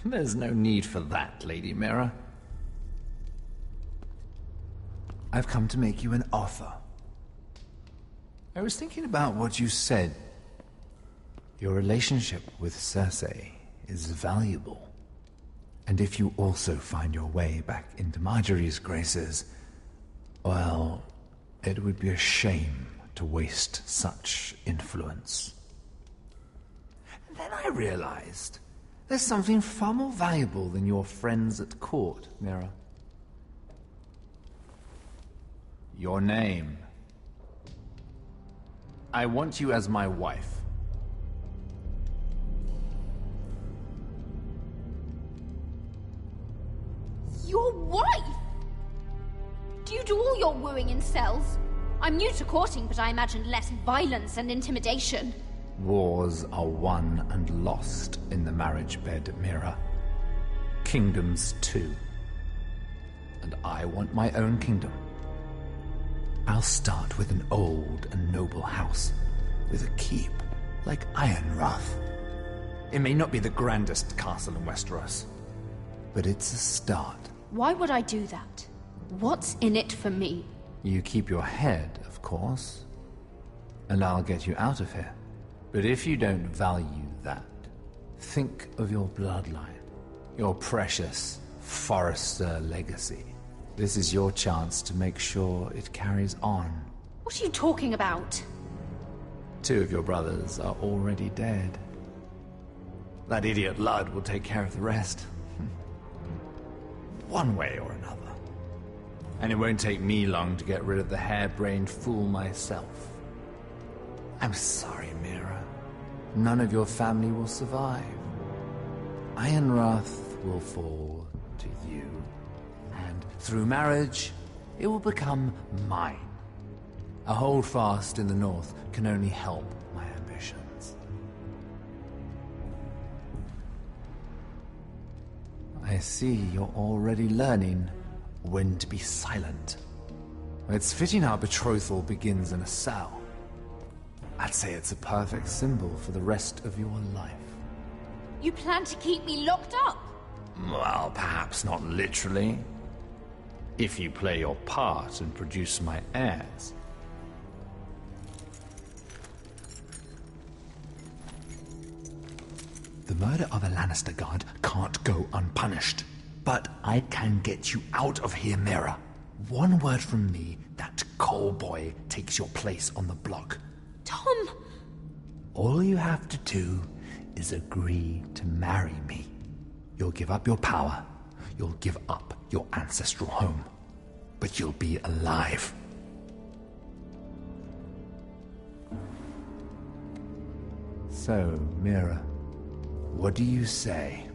There's no need for that, Lady Mira. I've come to make you an offer. I was thinking about what you said. Your relationship with Cersei is valuable. And if you also find your way back into Marjorie's graces, well, it would be a shame to waste such influence. And then I realized there's something far more valuable than your friends at court, Mira. Your name. I want you as my wife. Your wife? Do you do all your wooing in cells? I'm new to courting, but I imagined less violence and intimidation. Wars are won and lost in the marriage bed, Mira. Kingdoms too. And I want my own kingdom. I'll start with an old and noble house, with a keep, like Ironrath. It may not be the grandest castle in Westeros, but it's a start. Why would I do that? What's in it for me? You keep your head, of course, and I'll get you out of here. But if you don't value that, think of your bloodline, your precious Forrester legacy. This is your chance to make sure it carries on. What are you talking about? 2 of your brothers are already dead. That idiot Ludd will take care of the rest. One way or another. And it won't take me long to get rid of the harebrained fool myself. I'm sorry, Mira. None of your family will survive. Ironrath will fall to you. And through marriage, it will become mine. A holdfast in the north can only help my ambitions. I see you're already learning when to be silent. It's fitting our betrothal begins in a cell. I'd say it's a perfect symbol for the rest of your life. You plan to keep me locked up? Well, perhaps not literally. If you play your part and produce my heirs. The murder of a Lannister guard can't go unpunished. But I can get you out of here, Mira. One word from me, that coal boy takes your place on the block. Tom! All you have to do is agree to marry me. You'll give up your power. You'll give up your ancestral home. But you'll be alive. So, Mira, what do you say?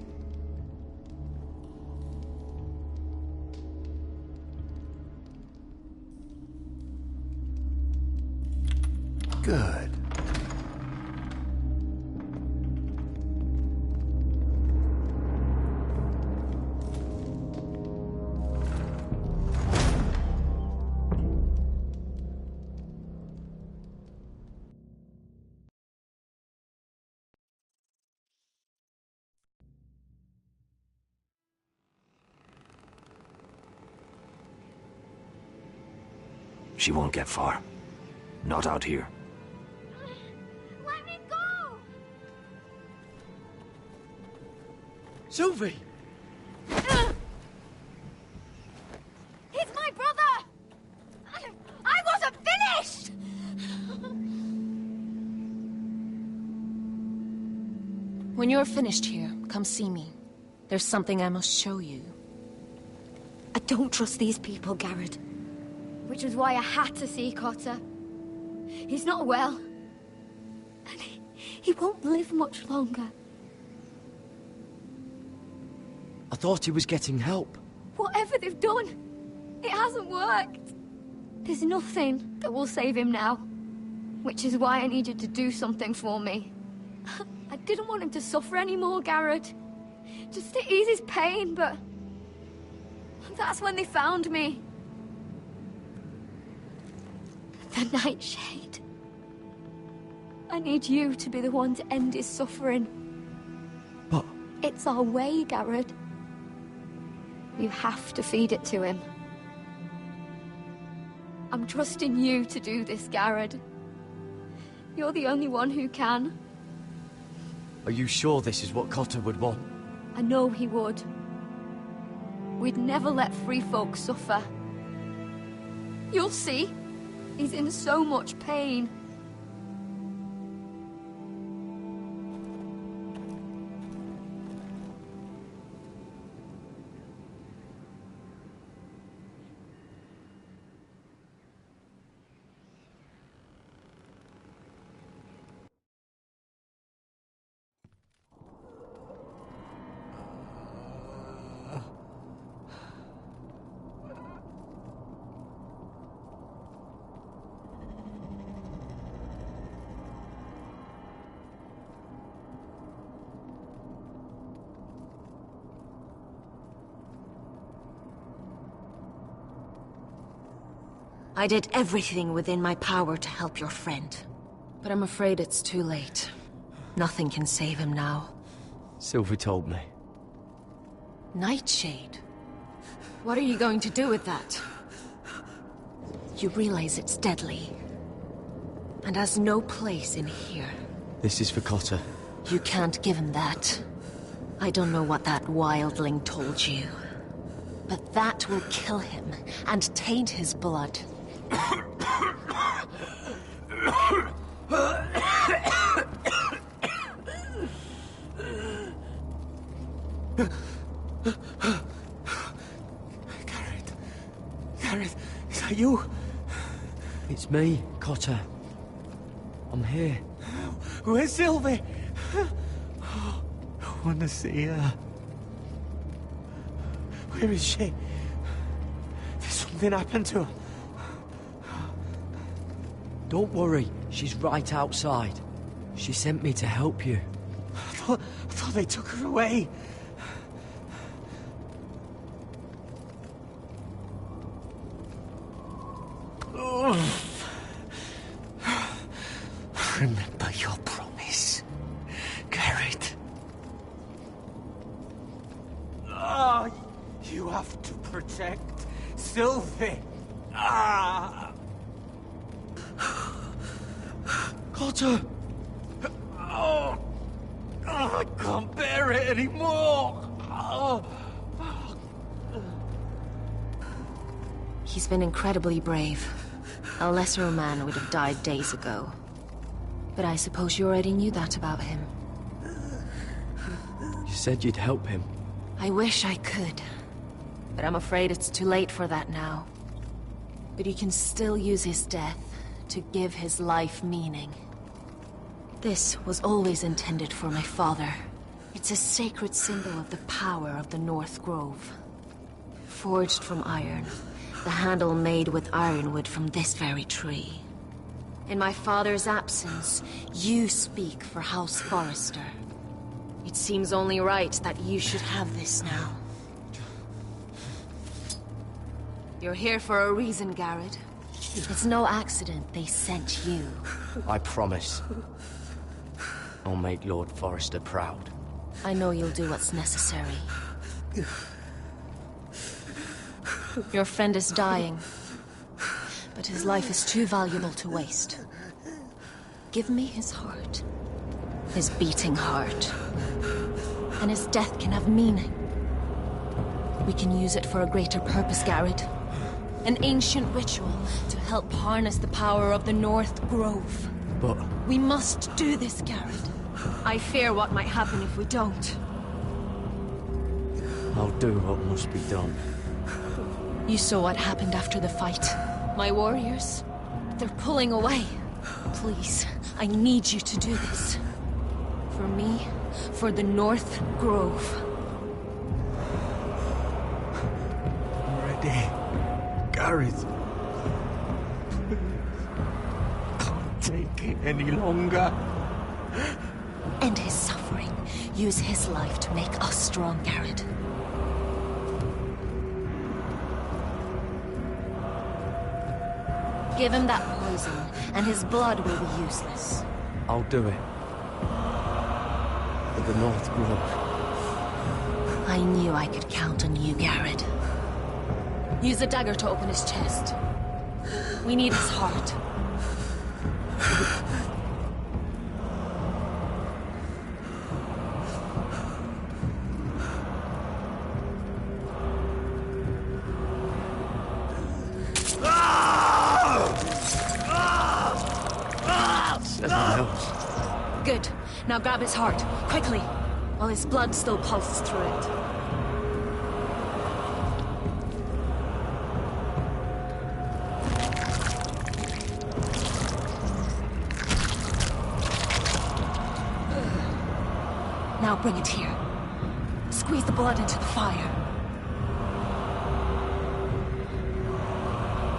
Good. She won't get far. Not out here. Let me go! Sylvie! He's my brother! I wasn't finished! When you're finished here, come see me. There's something I must show you. I don't trust these people, Garrett. Which was why I had to see Cotter. He's not well. And he won't live much longer. I thought he was getting help. Whatever they've done, it hasn't worked. There's nothing that will save him now. Which is why I needed to do something for me. I didn't want him to suffer anymore, Garrett. Just to ease his pain, but... that's when they found me. The Nightshade. I need you to be the one to end his suffering. But... it's our way, Garrett. You have to feed it to him. I'm trusting you to do this, Garrett. You're the only one who can. Are you sure this is what Cotter would want? I know he would. We'd never let free folk suffer. You'll see. He's in so much pain. I did everything within my power to help your friend. But I'm afraid it's too late. Nothing can save him now. Sylvie told me. Nightshade? What are you going to do with that? You realize it's deadly. And has no place in here. This is for Cotter. You can't give him that. I don't know what that wildling told you. But that will kill him and taint his blood. Garrett, is that you? It's me, Cotter. I'm here. Where's Sylvie? I want to see her. Where is she? Did something happen to her? Don't worry, she's right outside. She sent me to help you. I thought they took her away. Remember your promise, Garrett. You have to protect Sylvie. Got her! I can't bear it anymore. He's been incredibly brave. A lesser man would have died days ago. But I suppose you already knew that about him. You said you'd help him. I wish I could. But I'm afraid it's too late for that now. But you can still use his death to give his life meaning. This was always intended for my father. It's a sacred symbol of the power of the North Grove. Forged from iron, the handle made with ironwood from this very tree. In my father's absence, you speak for House Forrester. It seems only right that you should have this now. You're here for a reason, Garrett. It's no accident they sent you. I promise. I'll make Lord Forrester proud. I know you'll do what's necessary. Your friend is dying, but his life is too valuable to waste. Give me his heart. His beating heart. And his death can have meaning. We can use it for a greater purpose, Garrett. An ancient ritual to help harness the power of the North Grove. But... we must do this, Garrett. I fear what might happen if we don't. I'll do what must be done. You saw what happened after the fight. My warriors, they're pulling away. Please, I need you to do this. For me, for the North Grove. I'm ready. Gareth. Can't take it any longer. End his suffering. Use his life to make us strong, Garrett. Give him that poison, and his blood will be useless. I'll do it. For the North Grove. I knew I could count on you, Garrett. Use a dagger to open his chest. We need his heart. Good. Now grab his heart, quickly, while his blood still pulses through it. Now bring it here. Squeeze the blood into the fire.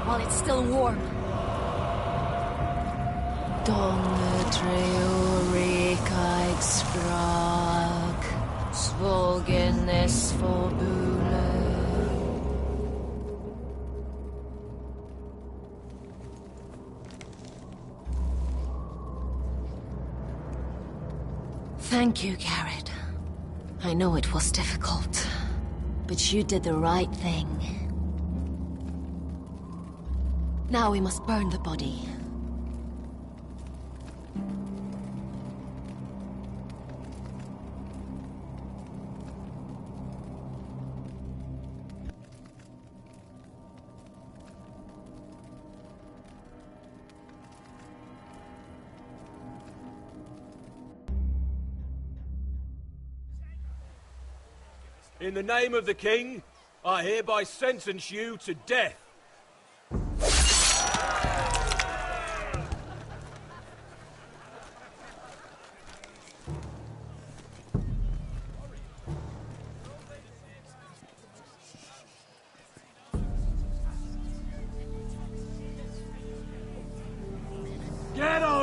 While it's still warm. Donne treorikaig sprag, svogenes forbule. Thank you, Garrett. I know it was difficult, but you did the right thing. Now we must burn the body. In the name of the king, I hereby sentence you to death.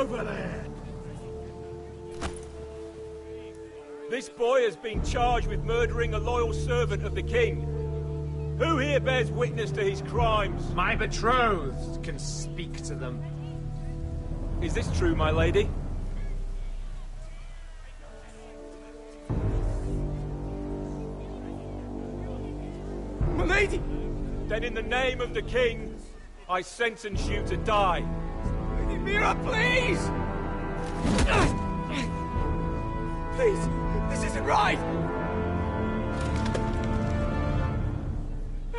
over there! This boy has been charged with murdering a loyal servant of the king. Who here bears witness to his crimes? My betrothed can speak to them. Is this true, my lady? My lady! Then in the name of the king, I sentence you to die. Lady Mira, please! Please, this isn't right!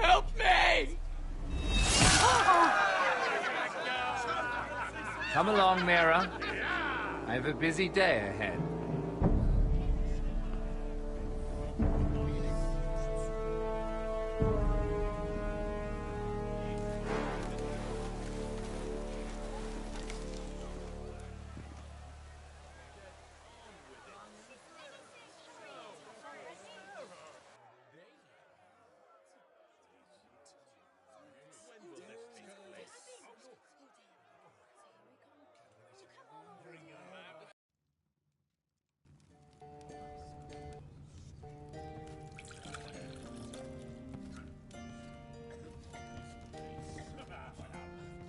Help me! Come along, Mira. I have a busy day ahead.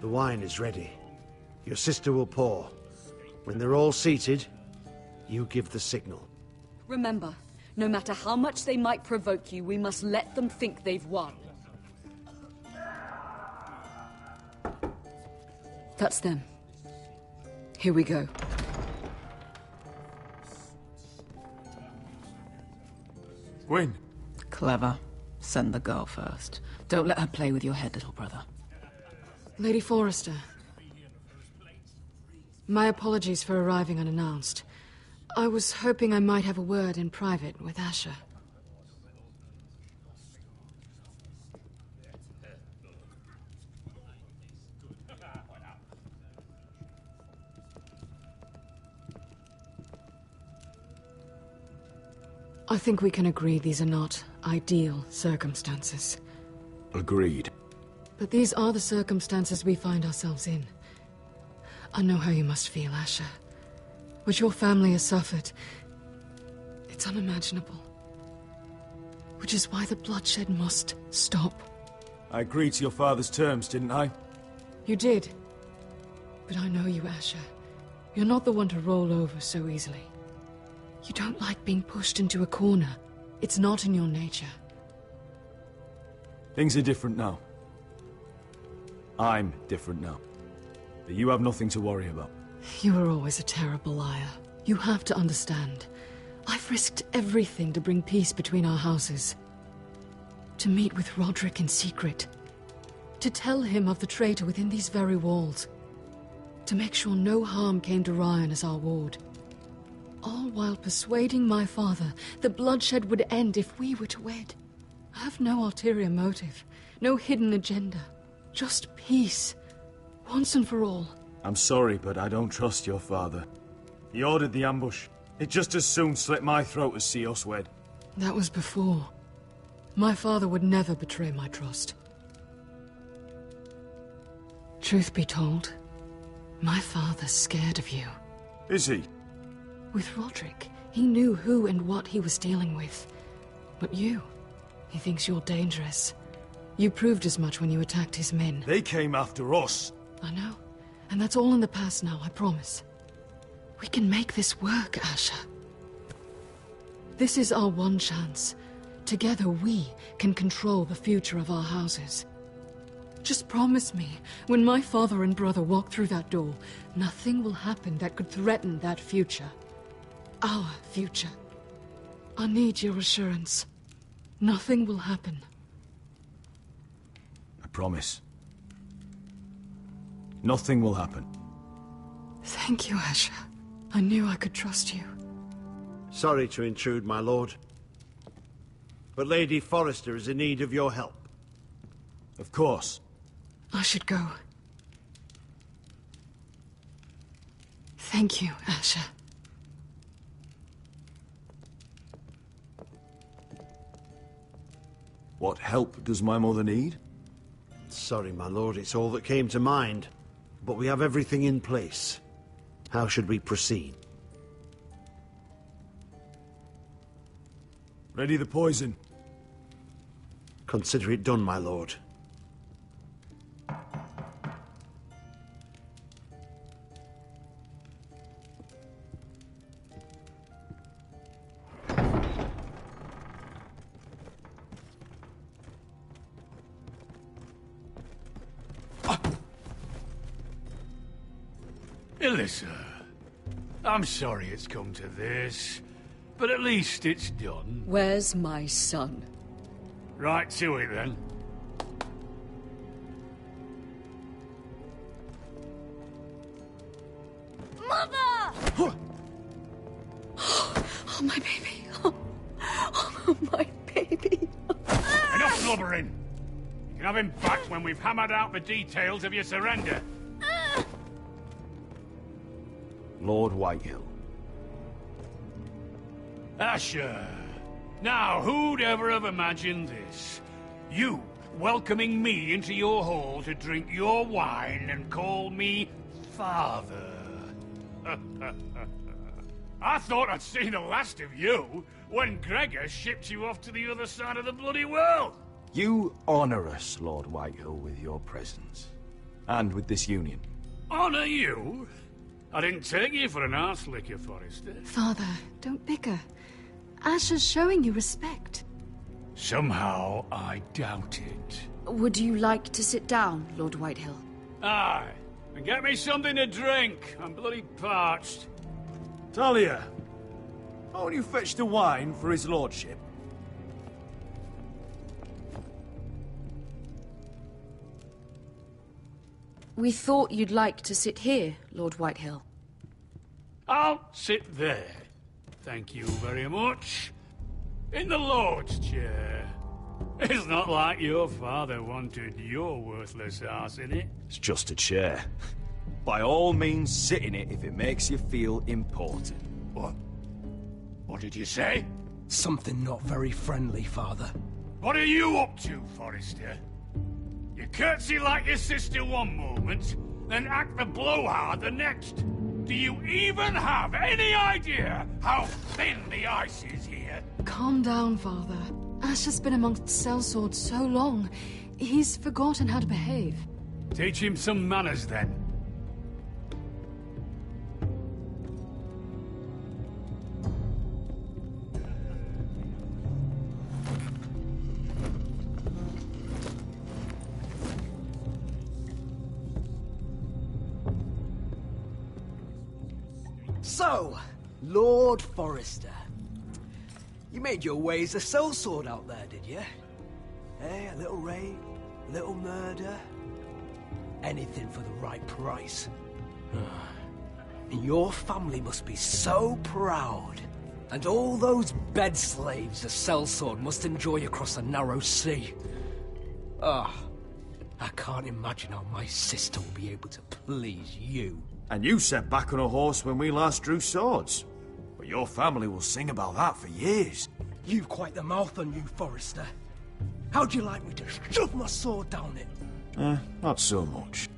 The wine is ready. Your sister will pour. When they're all seated, you give the signal. Remember, no matter how much they might provoke you, we must let them think they've won. That's them. Here we go. Gwyn. Clever. Send the girl first. Don't let her play with your head, little brother. Lady Forrester. My apologies for arriving unannounced. I was hoping I might have a word in private with Asher. I think we can agree these are not ideal circumstances. Agreed. But these are the circumstances we find ourselves in. I know how you must feel, Asher. What your family has suffered, it's unimaginable. Which is why the bloodshed must stop. I agreed to your father's terms, didn't I? You did. But I know you, Asher. You're not the one to roll over so easily. You don't like being pushed into a corner. It's not in your nature. Things are different now. I'm different now. But you have nothing to worry about. You were always a terrible liar. You have to understand. I've risked everything to bring peace between our houses. To meet with Roderick in secret. To tell him of the traitor within these very walls. To make sure no harm came to Ryan as our ward. All while persuading my father that bloodshed would end if we were to wed. I have no ulterior motive. No hidden agenda. Just peace. Once and for all. I'm sorry, but I don't trust your father. He ordered the ambush. It just as soon slit my throat as see us wed. That was before. My father would never betray my trust. Truth be told, my father's scared of you. Is he? With Roderick, he knew who and what he was dealing with. But you, he thinks you're dangerous. You proved as much when you attacked his men. They came after us. I know. And that's all in the past now, I promise. We can make this work, Asher. This is our one chance. Together we can control the future of our houses. Just promise me, when my father and brother walk through that door, nothing will happen that could threaten that future. Our future. I need your assurance. Nothing will happen. I promise. Nothing will happen. Thank you, Asher. I knew I could trust you. Sorry to intrude, my lord. But Lady Forrester is in need of your help. Of course. I should go. Thank you, Asher. What help does my mother need? Sorry, my lord, it's all that came to mind. But we have everything in place. How should we proceed? Ready the poison. Consider it done, my lord. Alyssa, I'm sorry it's come to this, but at least it's done. Where's my son? Right to it, then. Mother! Oh, my baby. Oh, my baby. Enough blubbering! You can have him back when we've hammered out the details of your surrender. Lord Whitehill. Asher. Now, who'd ever have imagined this? You welcoming me into your hall to drink your wine and call me father. I thought I'd seen the last of you when Gregor shipped you off to the other side of the bloody world. You honor us, Lord Whitehill, with your presence. And with this union. Honor you? I didn't take you for an arse-licker, Forrester. Father, don't bicker. Asher's showing you respect. Somehow, I doubt it. Would you like to sit down, Lord Whitehill? Aye. And get me something to drink. I'm bloody parched. Talia, won't you fetch the wine for his lordship? We thought you'd like to sit here, Lord Whitehill. I'll sit there. Thank you very much. In the Lord's chair. It's not like your father wanted your worthless ass in it. It's just a chair. By all means, sit in it if it makes you feel important. What? What did you say? Something not very friendly, Father. What are you up to, Forrester? You curtsy like your sister one moment, then act the blowhard the next. Do you even have any idea how thin the ice is here? Calm down, Father. Asher's been amongst sellswords so long, he's forgotten how to behave. Teach him some manners, then. So, Lord Forrester. You made your way as a sellsword out there, did you? Eh, a little rape, a little murder. Anything for the right price. Your family must be so proud. And all those bed slaves a sellsword must enjoy across a narrow sea. I can't imagine how my sister will be able to please you. And you sat back on a horse when we last drew swords. But your family will sing about that for years. You've quite the mouth on you, Forrester. How'd you like me to shove my sword down it? Not so much.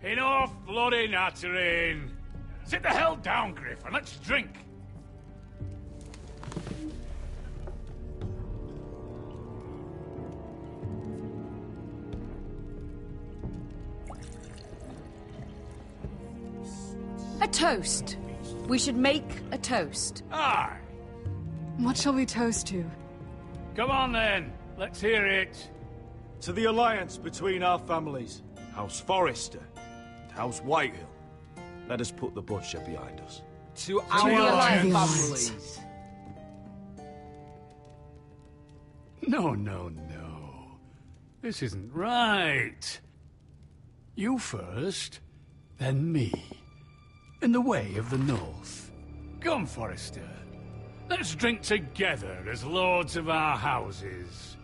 Enough bloody nattering. Sit the hell down, Griff, and let's drink. A toast. We should make a toast. Aye. What shall we toast to? Come on, then. Let's hear it. To the alliance between our families, House Forrester and House Whitehill. Let us put the butcher behind us. To our families. No. This isn't right. You first, then me. In the way of the North. Come, Forrester. Let's drink together as lords of our houses.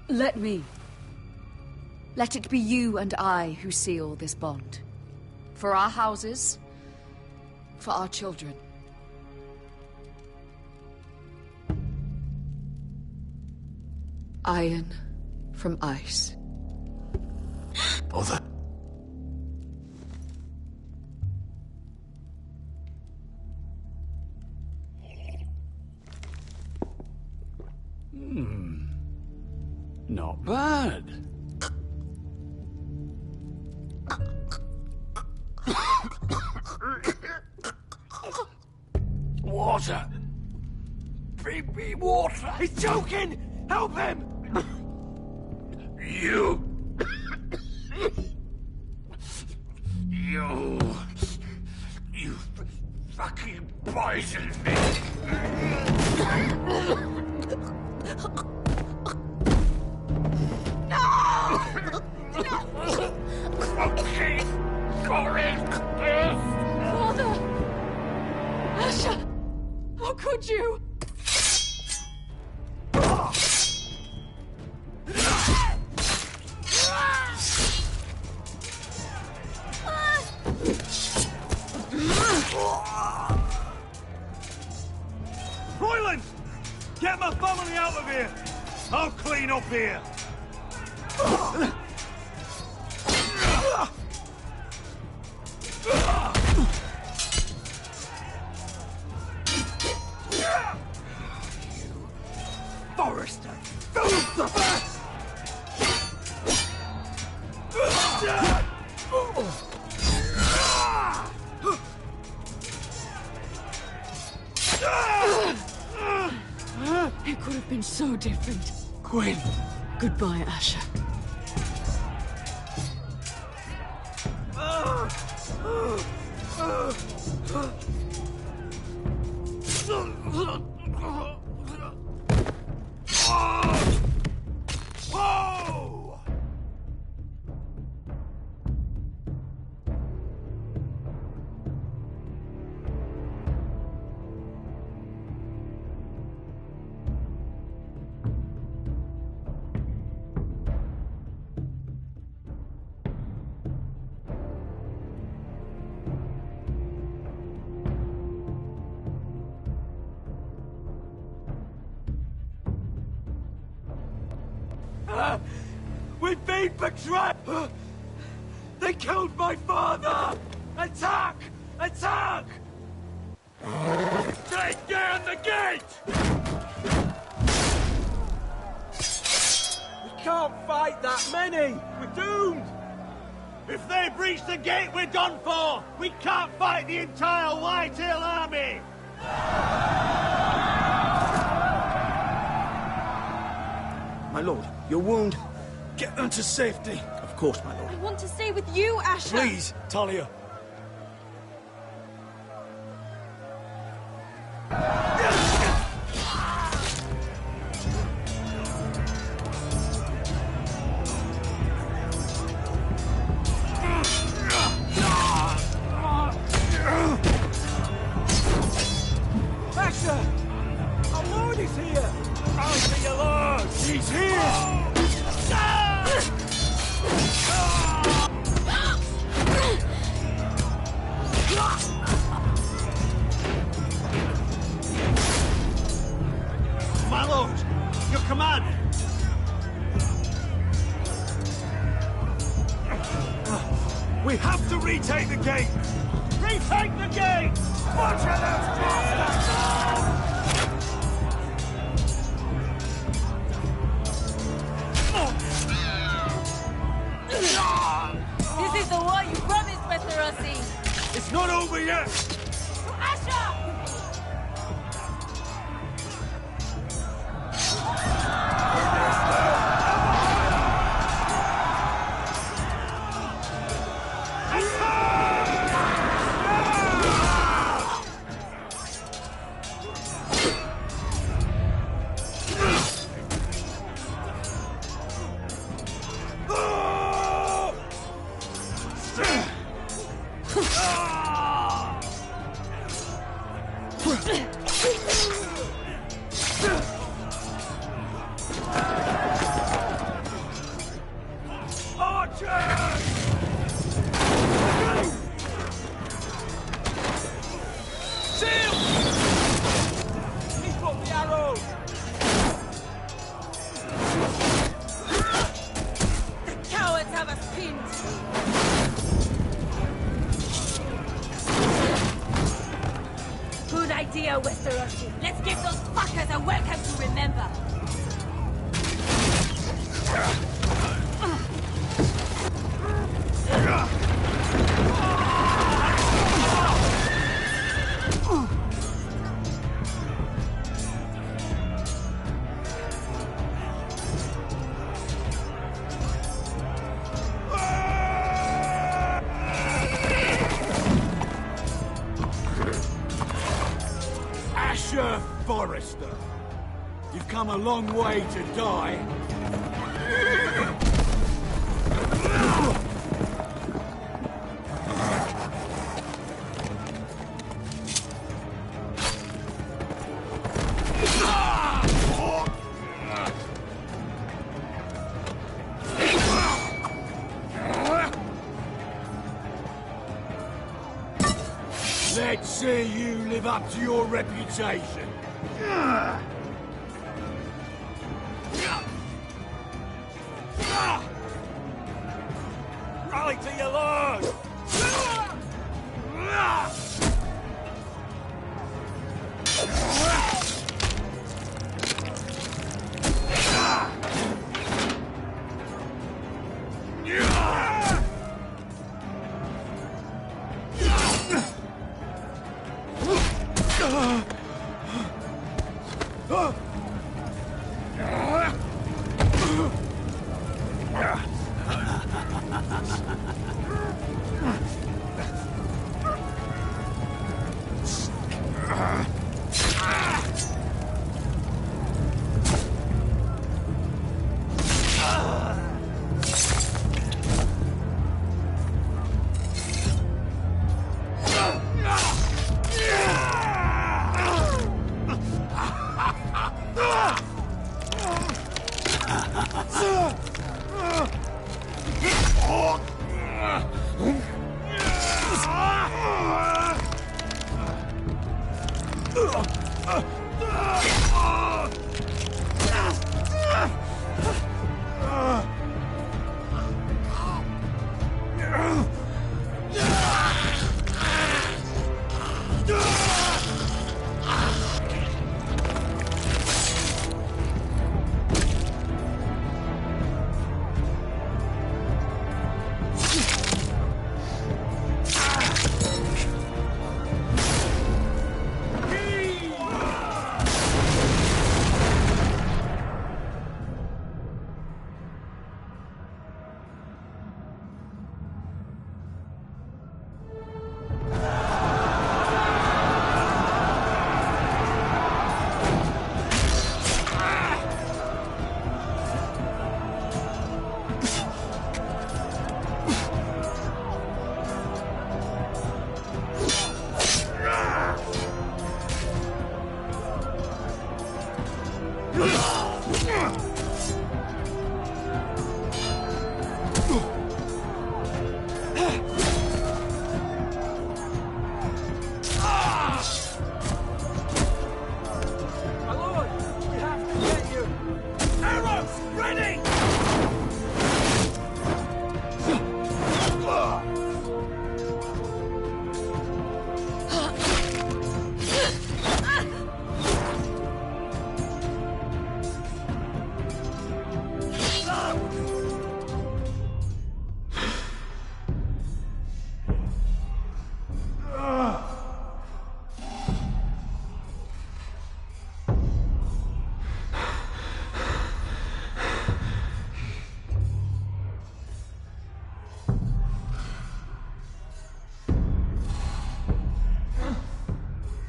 Let me. Let it be you and I who seal this bond. For our houses, for our children. Iron from ice. Mother. Not bad. Water! Bring me water! He's choking! Help him! You fucking poisoned me! Fucking Corinth! Father! Asher! How could you? Royland! Get my family out of here! I'll clean up here! Forrester! Filth! It could have been so different. Quinn! Goodbye, Asher. Whoa! We've been betrayed! They killed my father! Attack! Attack! Take down the gate! We can't fight that many! We're doomed! If they breach the gate, we're done for! We can't fight the entire Whitetail army! My lord, your wound? Get them to safety. Of course, my lord. I want to stay with you, Asher! Please, Talia. Asher! Our lord is here! I'll see your lord! He's here! My lord, your command! We have to retake the gate! Retake the gate! Butcher those bastards! This is the war you promised, Mr. Rossi! It's not over yet! Asher! idea, Westerosi. Let's give those fuckers a welcome to remember. come a long way to die. Let's see you live up to your reputation. Rally to your lord!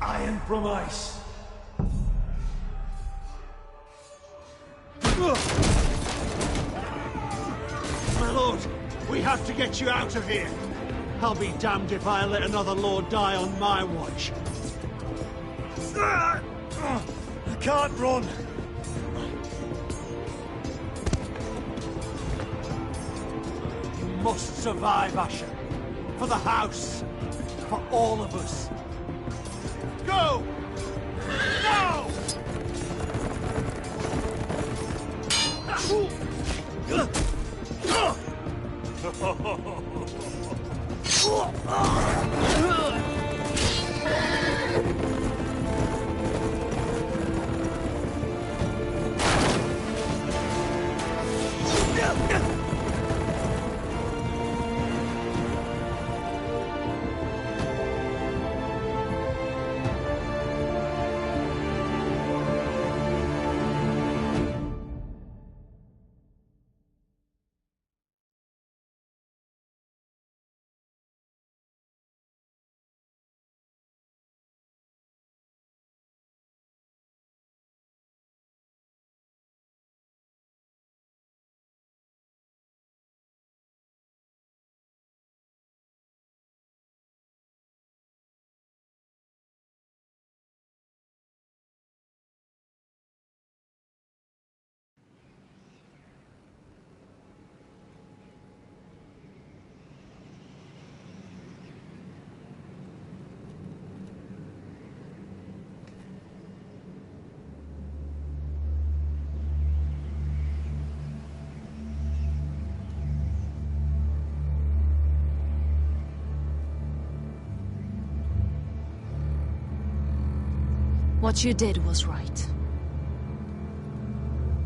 Iron from ice. My lord, we have to get you out of here. I'll be damned if I let another lord die on my watch. I can't run. You must survive, Asher. For the house. For all of us. Go! Now! What you did was right.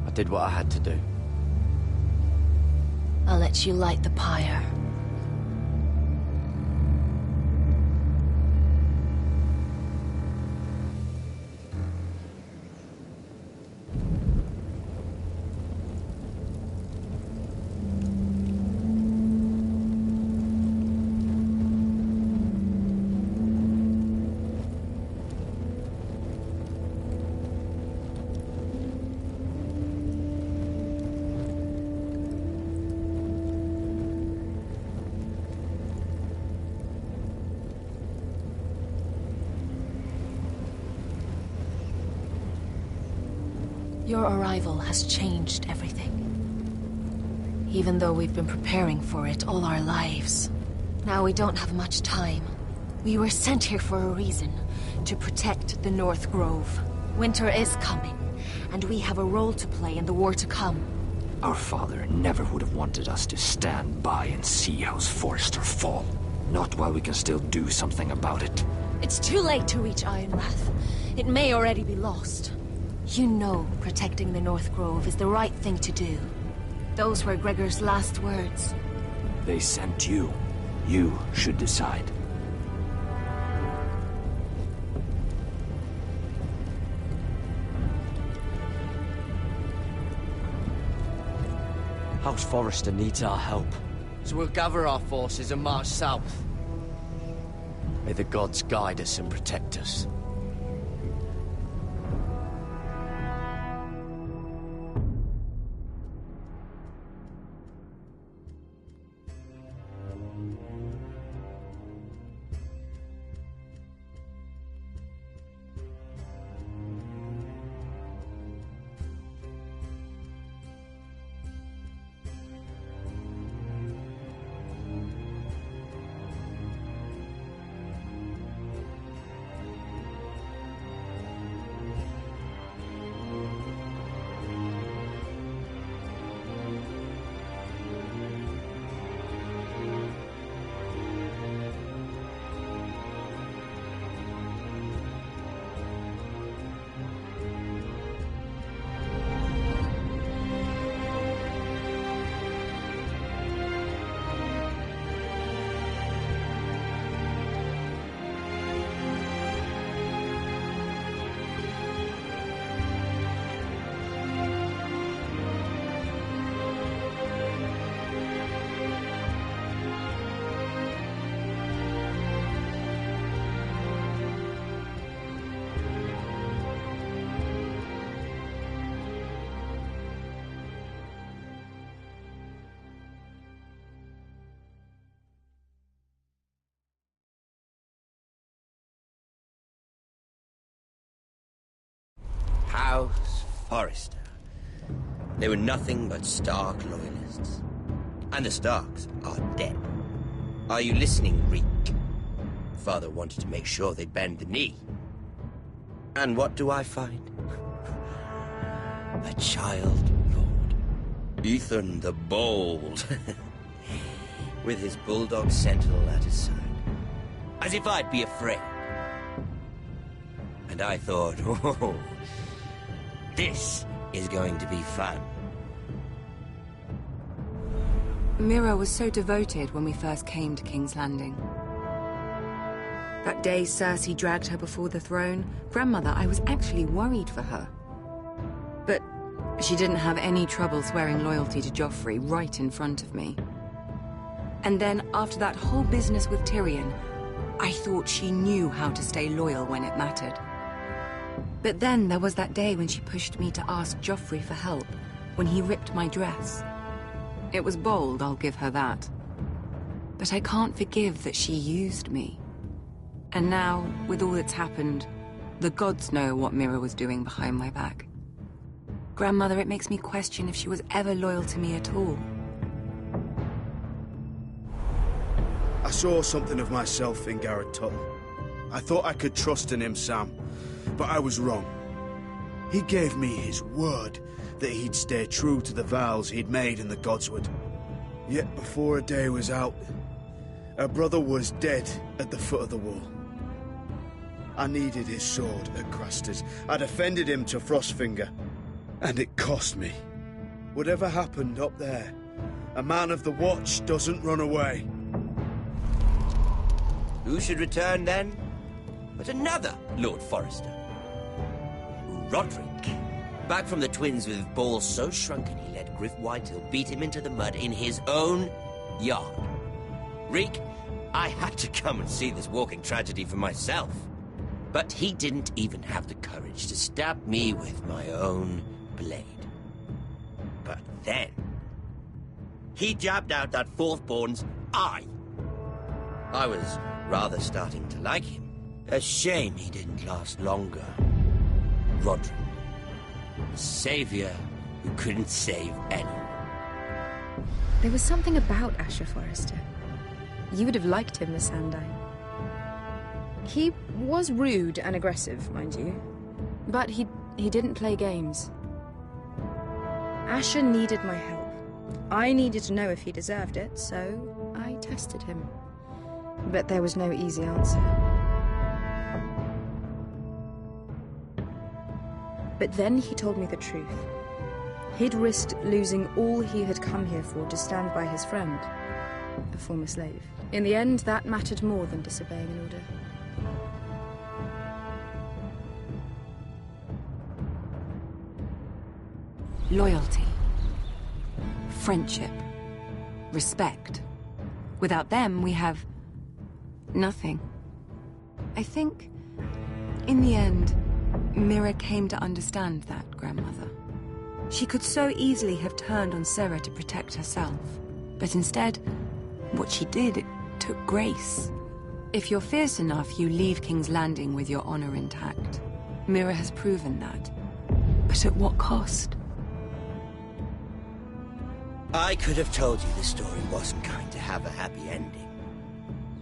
I did what I had to do. I'll let you light the pyre. Your arrival has changed everything. Even though we've been preparing for it all our lives. Now we don't have much time. We were sent here for a reason. To protect the North Grove. Winter is coming, and we have a role to play in the war to come. Our father never would have wanted us to stand by and see House Forrester fall. Not while we can still do something about it. It's too late to reach Ironrath. It may already be lost. You know protecting the North Grove is the right thing to do. Those were Gregor's last words. They sent you. You should decide. House Forrester needs our help, so we'll gather our forces and march south. May the gods guide us and protect us. House Forrester. They were nothing but Stark loyalists. And the Starks are dead. Are you listening, Reek? Father wanted to make sure they'd bend the knee. And what do I find? A child lord. Ethan the Bold. With his bulldog sentinel at his side. As if I'd be afraid. And I thought, oh, this is going to be fun. Mira was so devoted when we first came to King's Landing. That day Cersei dragged her before the throne, Grandmother, I was actually worried for her. But she didn't have any trouble swearing loyalty to Joffrey right in front of me. And then, after that whole business with Tyrion, I thought she knew how to stay loyal when it mattered. But then there was that day when she pushed me to ask Joffrey for help, when he ripped my dress. It was bold, I'll give her that. But I can't forgive that she used me. And now, with all that's happened, the gods know what Mira was doing behind my back. Grandmother, it makes me question if she was ever loyal to me at all. I saw something of myself in Garrett Tuttle. I thought I could trust in him, Sam, but I was wrong. He gave me his word that he'd stay true to the vows he'd made in the Godswood. Yet before a day was out, our brother was dead at the foot of the wall. I needed his sword at Craster's. I defended him to Frostfinger. And it cost me. Whatever happened up there, a man of the Watch doesn't run away. Who should return then? But another Lord Forrester. Roderick. Back from the Twins with balls so shrunken he let Griff Whitehill beat him into the mud in his own yard. Reek, I had to come and see this walking tragedy for myself. But he didn't even have the courage to stab me with my own blade. But then, he jabbed out that fourth-born's eye. I was rather starting to like him. A shame he didn't last longer. Roderick. The savior who couldn't save anyone. There was something about Asher Forrester. You would have liked him, Miss Sandine. He was rude and aggressive, mind you. But he didn't play games. Asher needed my help. I needed to know if he deserved it, so I tested him. But there was no easy answer. But then he told me the truth. He'd risked losing all he had come here for to stand by his friend, a former slave. In the end, that mattered more than disobeying an order. Loyalty. Friendship. Respect. Without them, we have nothing. I think, in the end, Mira came to understand that, Grandmother. She could so easily have turned on Sarah to protect herself. But instead, what she did, it took grace. If you're fierce enough, you leave King's Landing with your honor intact. Mira has proven that. But at what cost? I could have told you this story wasn't going to have a happy ending.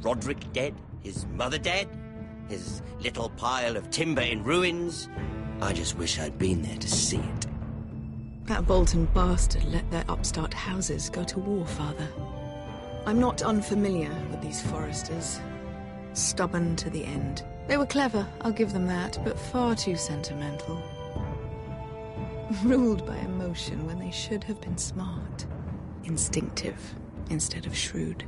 Roderick dead, his mother dead, his little pile of timber in ruins. I just wish I'd been there to see it. That Bolton bastard let their upstart houses go to war, Father. I'm not unfamiliar with these Forresters. Stubborn to the end. They were clever, I'll give them that, but far too sentimental. Ruled by emotion when they should have been smart. Instinctive instead of shrewd.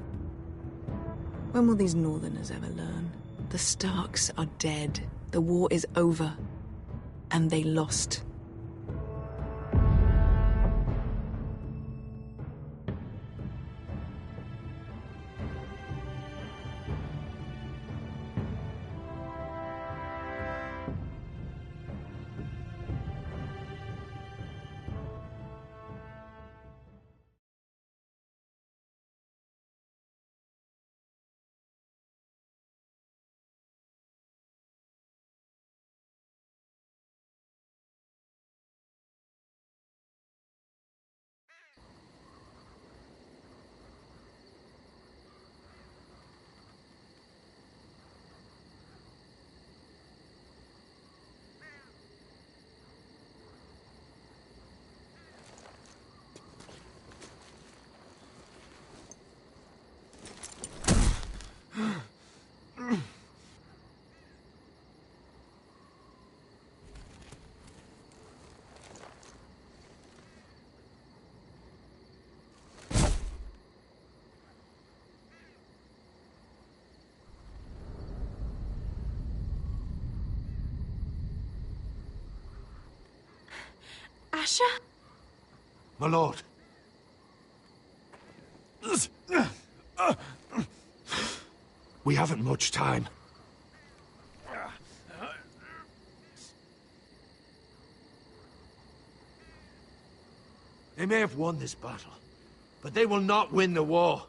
When will these Northerners ever learn? The Starks are dead. The war is over. And they lost. Asher? My lord. We haven't much time. They may have won this battle, but they will not win the war.